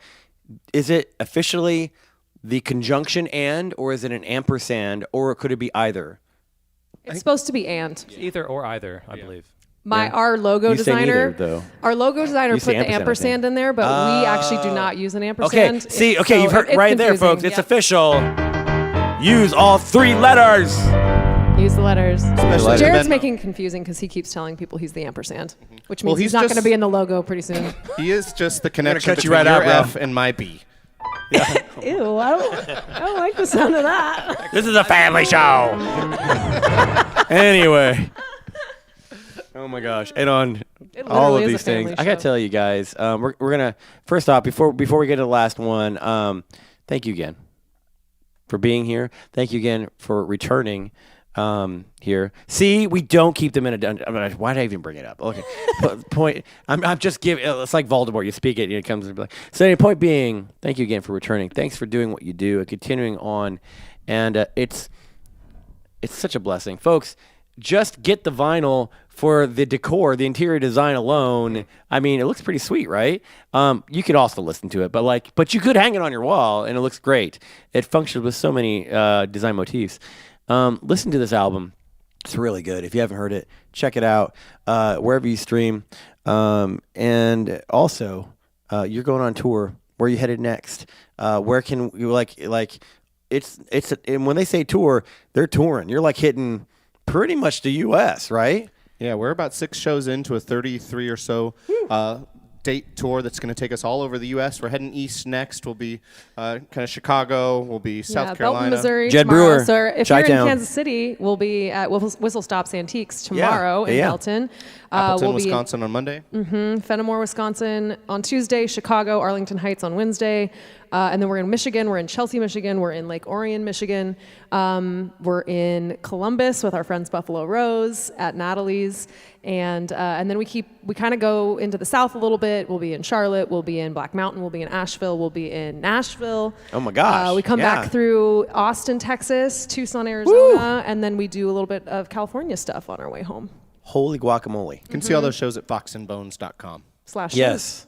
Is it officially the conjunction and, or is it an ampersand, or could it be either? It's supposed to be and. Either or either, I believe. Our logo You say designer, neither, though. our logo designer You put say the ampersand, I ampersand think. in there, but we actually do not use an Okay, ampersand. see, So you've heard it's right there, confusing. folks. It's Yep. official. Use all three letters. Use the letters. Especially Jared's then- making it confusing because he keeps telling people he's the ampersand, which means Well, he's he's not going just- to be in the logo pretty soon. He is just the connection cut you between right your out, bro. F and my B. Ew, I don't like the sound of that. This is a family show. Anyway. Oh my gosh! And on It all literally of is a these things, family I gotta show. tell you guys, we're gonna first off before we get to the last one, thank you again for being here. Thank you again for returning here. See, we don't keep them in a dungeon. Why did I even bring it up? Okay, point. I'm just giving. It's like Voldemort. You speak it, and it comes. And be like, so anyway, point being, thank you again for returning. Thanks for doing what you do and continuing on, and it's such a blessing, folks. Just get the vinyl for the decor, the interior design alone. I mean, it looks pretty sweet, right? You could also listen to it, but you could hang it on your wall, and it looks great. It functions with so many design motifs. Listen to this album; it's really good. If you haven't heard it, check it out wherever you stream. And also, you're going on tour. Where are you headed next? Where can you like? It's and when they say tour, they're touring. You're like hitting pretty much the U.S., right? Yeah, we're about 6 shows into a 33 or so date tour that's going to take us all over the U.S. We're heading east next. We'll be kind of Chicago. We'll be South Carolina. Belton, Missouri Jed tomorrow. Brewer, So if you're Chi-town. in Kansas City, we'll be at Whistle Stops Antiques tomorrow in yeah. Belton. Appleton, we'll Wisconsin on Monday. be in Fenimore, Wisconsin on Tuesday, Chicago, Arlington Heights on Wednesday. And then we're in Michigan. We're in Chelsea, Michigan. We're in Lake Orion, Michigan. We're in Columbus with our friends Buffalo Rose at Natalie's. And then we kind of go into the South a little bit. We'll be in Charlotte. We'll be in Black Mountain. We'll be in Asheville. We'll be in Nashville. Oh my gosh. We come yeah. back through Austin, Texas, Tucson, Arizona, and then we do a little bit of California stuff on our way home. Holy guacamole. You can see all those shows at foxandbones.com. /shows. Yes.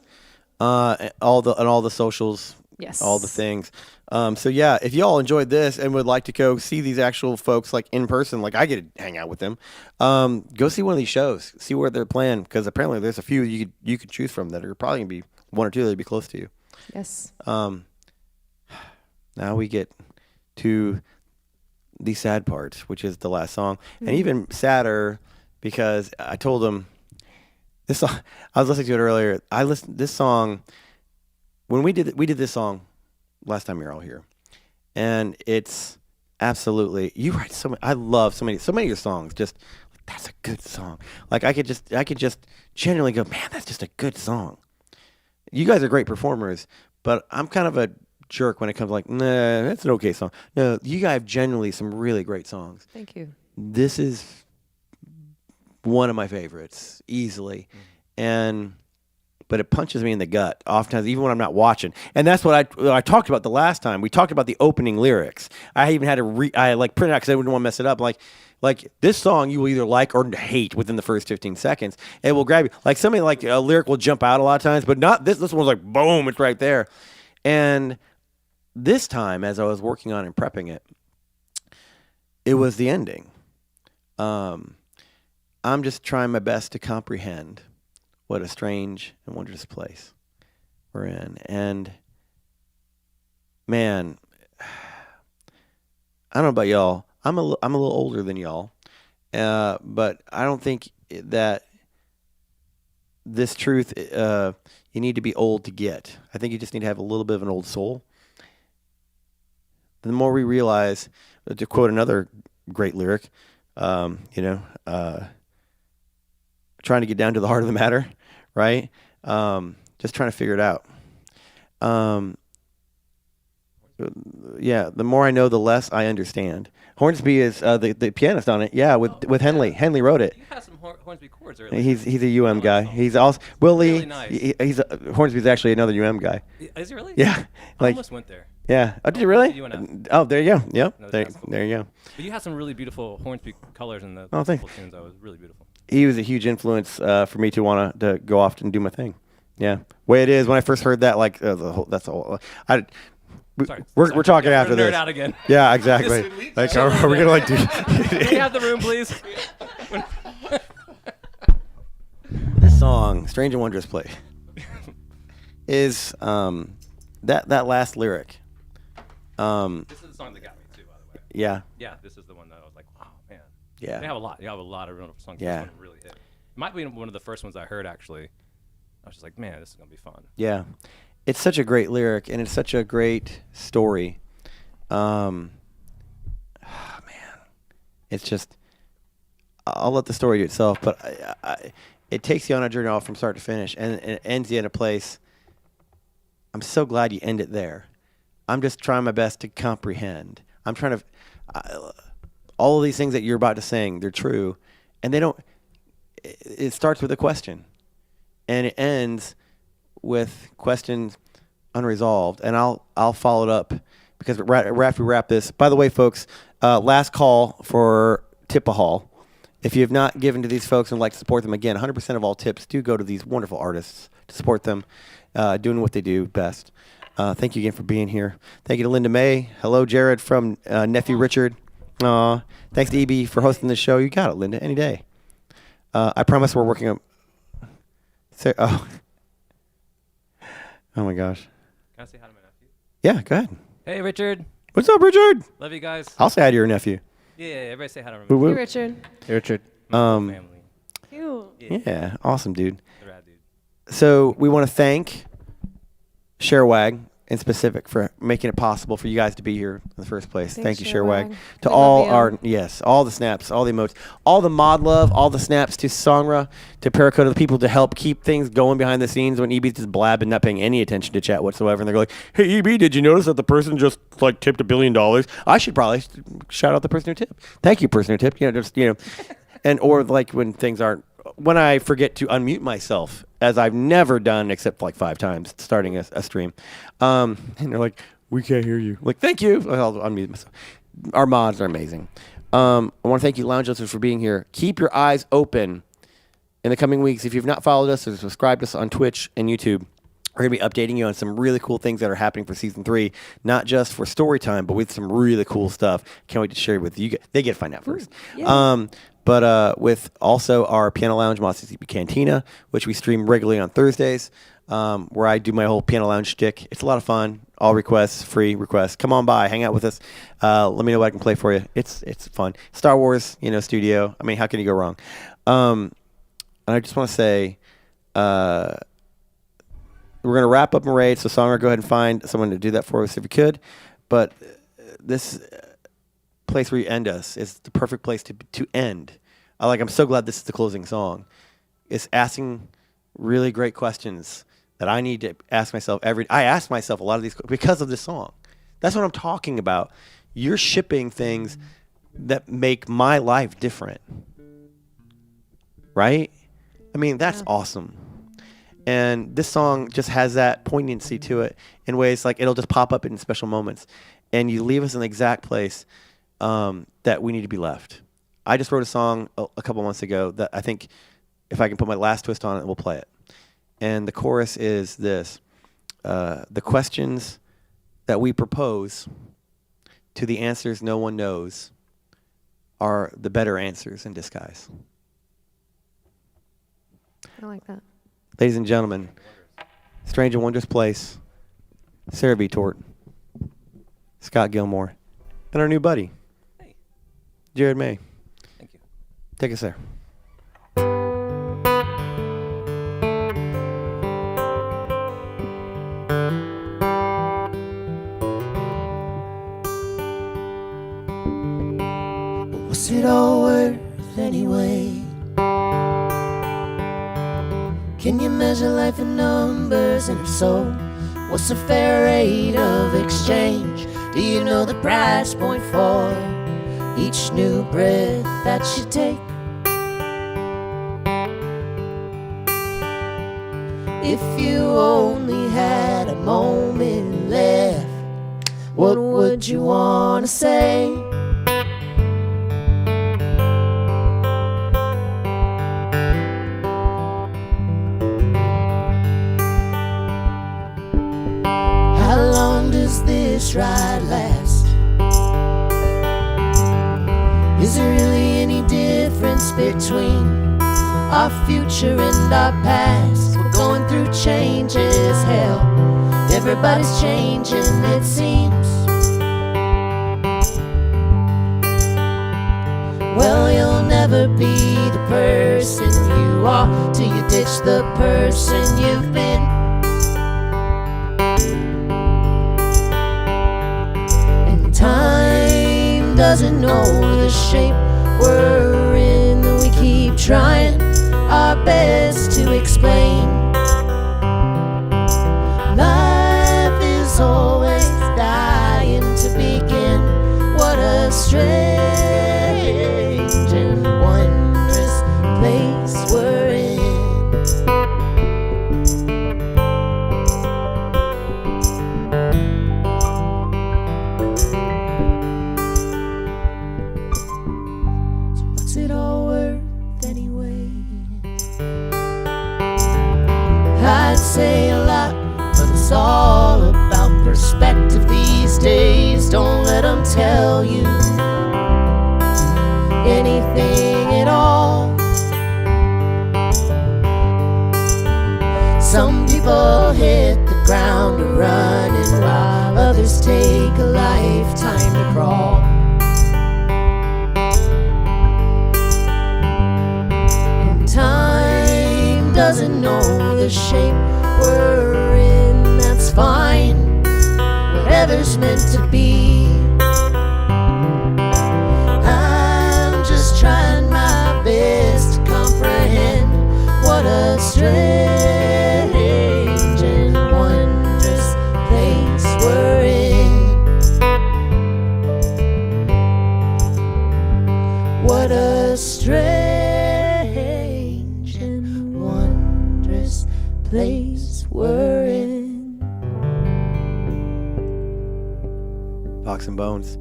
All the socials. Yes. All the things. So yeah, if y'all enjoyed this and would like to go see these actual folks like in person, like I get to hang out with them, go see one of these shows, see where they're playing, because apparently there's a few you could choose from that are probably gonna be one or two that'd be close to you. Yes. Now we get to the sad part, which is the last song, and even sadder because I told him this song. I was listening to it earlier. I listened this song when we did this song last time you were all here, and it's absolutely you write so many. I love so many of your songs. Just that's a good song. Like I could just genuinely go, man, that's just a good song. You guys are great performers, but I'm kind of a jerk when it comes like, nah, that's an okay song. No, you guys have genuinely some really great songs. Thank you. This is one of my favorites, easily. But it punches me in the gut oftentimes, even when I'm not watching. And that's what I talked about the last time. We talked about the opening lyrics. I even had to I print it out because I didn't want to mess it up. Like this song you will either like or hate within the first 15 seconds. It will grab you. Like something like a lyric will jump out a lot of times, but not this. This one's like, boom, it's right there. And this time, as I was working on and prepping it, it was the ending. I'm just trying my best to comprehend what a strange and wondrous place we're in. And man, I don't know about y'all. I'm a little older than y'all, but I don't think that this truth you need to be old to get. I think you just need to have a little bit of an old soul. The more we realize, to quote another great lyric, trying to get down to the heart of the matter, right? Just trying to figure it out. Yeah, the more I know, the less I understand. Hornsby is the pianist on it. Yeah, with Henley. Henley wrote it. You had some Hornsby chords earlier. He's a UM guy. He's also Willie. Really nice. Hornsby's actually another UM guy. Is he really? Yeah, I almost went there. Yeah. Oh, did you really? UNF. Oh, there you go. Yep. No, There you go. But you had some really beautiful Hornsby colors in the thanks. couple tunes. That was really beautiful. He was a huge influence for me to want to go off and do my thing. Yeah, way it is. When I first heard that, like that's the whole. We're talking after nerd this. out again. Yeah, exactly. Like, are we gonna like do? Can we have the room, please? This song, "Strange and Wondrous Place," is that last lyric. This is the song that got me too, by the way. Yeah. Yeah, this is the one that I was like, wow, man. Yeah. They have a lot. You have a lot of wonderful songs. Yeah. This one really hit. It might be one of the first ones I heard, actually. I was just like, man, this is going to be fun. Yeah. It's such a great lyric, and it's such a great story. Man. It's just, I'll let the story do itself, but it takes you on a journey all from start to finish, and it ends you in a place. I'm so glad you end it there. I'm just trying my best to comprehend. I'm trying to, all of these things that you're about to sing, they're true, and they don't, it starts with a question, and it ends with questions unresolved, and I'll follow it up, because after we wrap this, by the way, folks, last call for Tip-A-Haul. If you have not given to these folks and would like to support them, again, 100% of all tips do go to these wonderful artists to support them, doing what they do best. Thank you again for being here. Thank you to Linda May. Hello, Jared from Nephew Richard. Thanks to EB for hosting this show. You got it, Linda, any day. I promise we're working on... Oh my gosh. Can I say hi to my nephew? Yeah, go ahead. Hey, Richard. What's up, Richard? Love you guys. I'll say hi to your nephew. Yeah, everybody say hi to my Woo Hey, woo. Richard. Hey, Richard. family. Cute. Yeah, awesome, dude. The rad dude. So we want to thank Sharewag in specific for making it possible for you guys to be here in the first place. Thank Thanks, you, Sherwag. Sherwag. To We all love you. our, yes, all the snaps, all the emotes, all the mod love, all the snaps to Songra, to Paracoda, the people to help keep things going behind the scenes when EB's just blabbing, not paying any attention to chat whatsoever. And they're like, hey, EB, did you notice that the person just like tipped $1 billion? I should probably shout out the person who tipped. Thank you, person who tipped. And or like when things aren't, when I forget to unmute myself, as I've never done except like 5 times starting a stream. And they're like, we can't hear you. Like, thank you. I'll unmute myself. Our mods are amazing. I want to thank you, Lounge listeners, for being here. Keep your eyes open in the coming weeks. If you've not followed us or subscribed to us on Twitch and YouTube, we're going to be updating you on some really cool things that are happening for Season 3, not just for Storytime, but with some really cool stuff. Can't wait to share it with you. They get to find out first. But with also our Piano Lounge, Mod CCP Cantina, which we stream regularly on Thursdays, where I do my whole Piano Lounge shtick. It's a lot of fun. All requests, free requests. Come on by, hang out with us. Let me know what I can play for you. It's fun. Star Wars, studio. I mean, how can you go wrong? And I just want to say, we're going to wrap up and raid. So, Songer, go ahead and find someone to do that for us if you could. But this place where you end us is the perfect place to end. I'm so glad this is the closing song. It's asking really great questions that I need to ask myself I ask myself a lot of these because of this song. That's what I'm talking about. You're shipping things that make my life different. Right? I mean, that's awesome. And this song just has that poignancy to it in ways like it'll just pop up in special moments. And you leave us in the exact place that we need to be left. I just wrote a song a couple months ago that I think if I can put my last twist on it, we'll play it. And the chorus is this. The questions that we propose to the answers no one knows are the better answers in disguise. I like that. Ladies and gentlemen, Strange and Wondrous Place, Sarah Vitort, Scott Gilmore, and our new buddy, Jared May. Thank you. Take us there. What's it all worth anyway? Can you measure life in numbers? And if so, what's a fair rate of exchange? Do you know the price point for each new breath that you take? If you only had a moment left, what would you want to say? How long does this ride last? Is there really any difference between our future and our past? We're going through change as hell. Everybody's changing, it seems. Well, you'll never be the person you are till you ditch the person you've been. And time doesn't know the shape we're in. We keep trying our best to explain. Life is always dying to begin. What a strange and wondrous place we're in. So what's it all worth anyway? I'd say a lot, but it's all about perspective these days. Don't let them tell you anything at all. Some people hit the ground running while others take a lifetime to crawl. And time doesn't know the shape we're in, that's fine. together's meant to be. I'm just trying my best to comprehend what a strange and wondrous place we're in. What a strange and wondrous place we're in. Fox and Bones.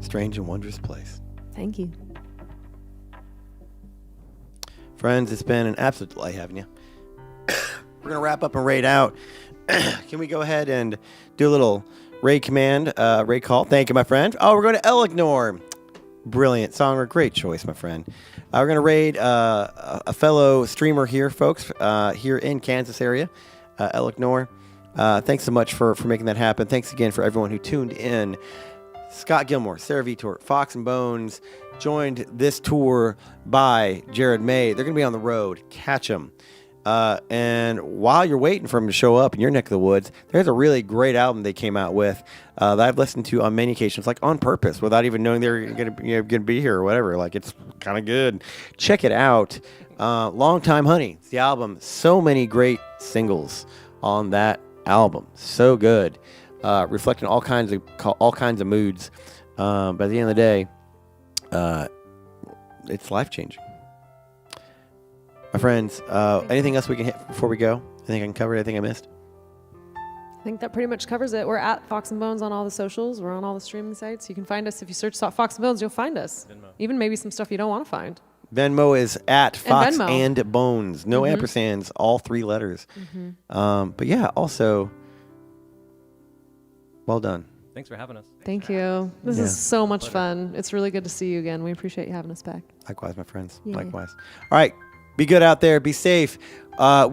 Strange and wondrous place. Thank you. Friends, it's been an absolute delight having you. We're going to wrap up and raid out. Can we go ahead and do a little raid command, raid call? Thank you, my friend. Oh, we're going to Elignor. Brilliant song, or great choice, my friend. We're going to raid a fellow streamer here, folks, here in Kansas area, Elignor. Thanks so much for making that happen. Thanks again for everyone who tuned in. Scott Gilmore, Sarah Vitort, Fox and Bones joined this tour by Jared May. They're going to be on the road. Catch them. And while you're waiting for them to show up in your neck of the woods, there's a really great album they came out with that I've listened to on many occasions, like on purpose, without even knowing they were going to be here or whatever. Like, it's kind of good. Check it out. Long Time Honey. It's the album. So many great singles on that album. So good. Reflecting all kinds of moods. But at the end of the day, it's life-changing. My friends, anything else we can hit before we go? I think I can cover anything I missed. I think that pretty much covers it. We're at Fox and Bones on all the socials. We're on all the streaming sites. You can find us. If you search Fox and Bones, you'll find us. Venmo. Even maybe some stuff you don't want to find. Venmo is at Fox Venmo. and Bones. No ampersands, all 3 letters. But yeah, also, well done. Thanks for having us. Thank you. This is so much fun. It's really good to see you again. We appreciate you having us back. Likewise, my friends. Yeah. Likewise. All right. Be good out there. Be safe. I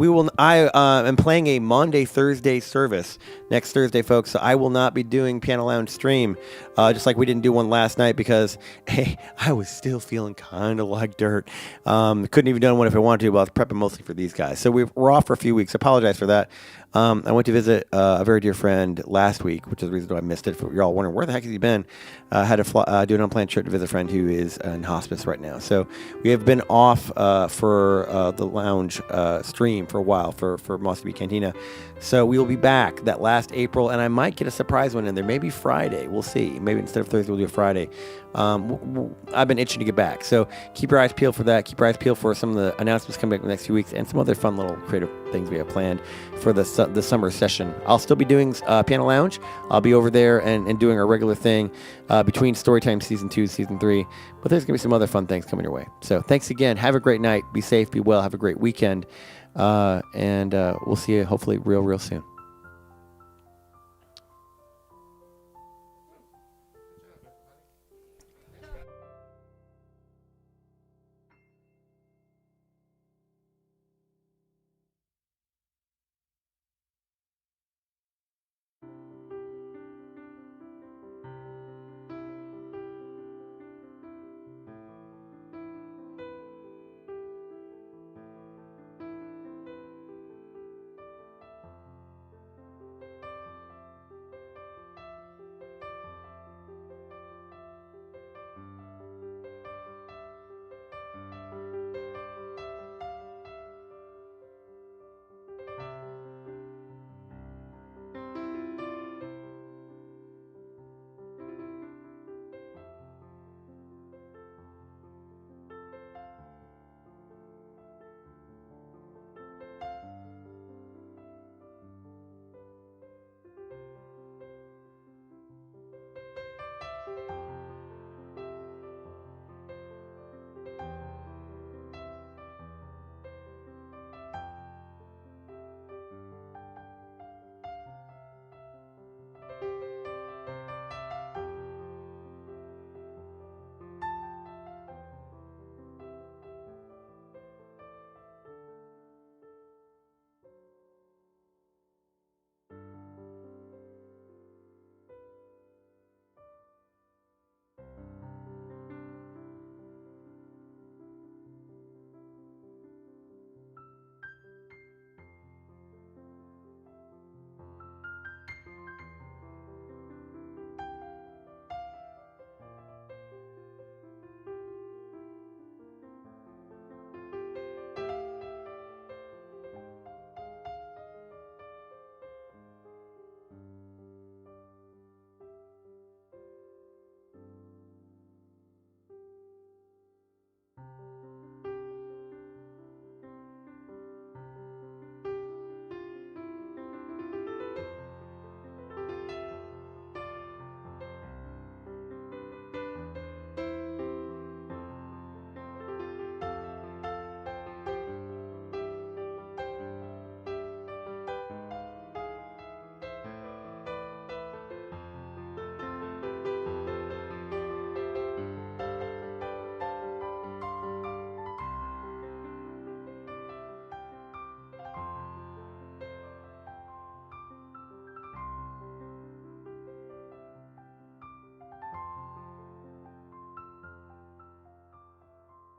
am playing a Monday, Thursday service next Thursday, folks. So I will not be doing Piano Lounge stream, just like we didn't do one last night because, hey, I was still feeling kind of like dirt. Couldn't even do one if I wanted to, but I was prepping mostly for these guys. So we're off for a few weeks. Apologize for that. I went to visit a very dear friend last week, which is the reason why I missed it. If you're all wondering, where the heck has he been? Had to do an unplanned trip to visit a friend who is in hospice right now. So we have been off for the lounge stream for a while for Must Be Cantina. So we will be back that last April, and I might get a surprise one in there. Maybe Friday. We'll see. Maybe instead of Thursday, we'll do a Friday. I've been itching to get back. So keep your eyes peeled for that. Keep your eyes peeled for some of the announcements coming back in the next few weeks and some other fun little creative things we have planned for the summer session. I'll still be doing Piano Lounge. I'll be over there and doing our regular thing between Storytime Season 2 and Season 3. But there's going to be some other fun things coming your way. So thanks again. Have a great night. Be safe. Be well. Have a great weekend. And we'll see you hopefully real soon.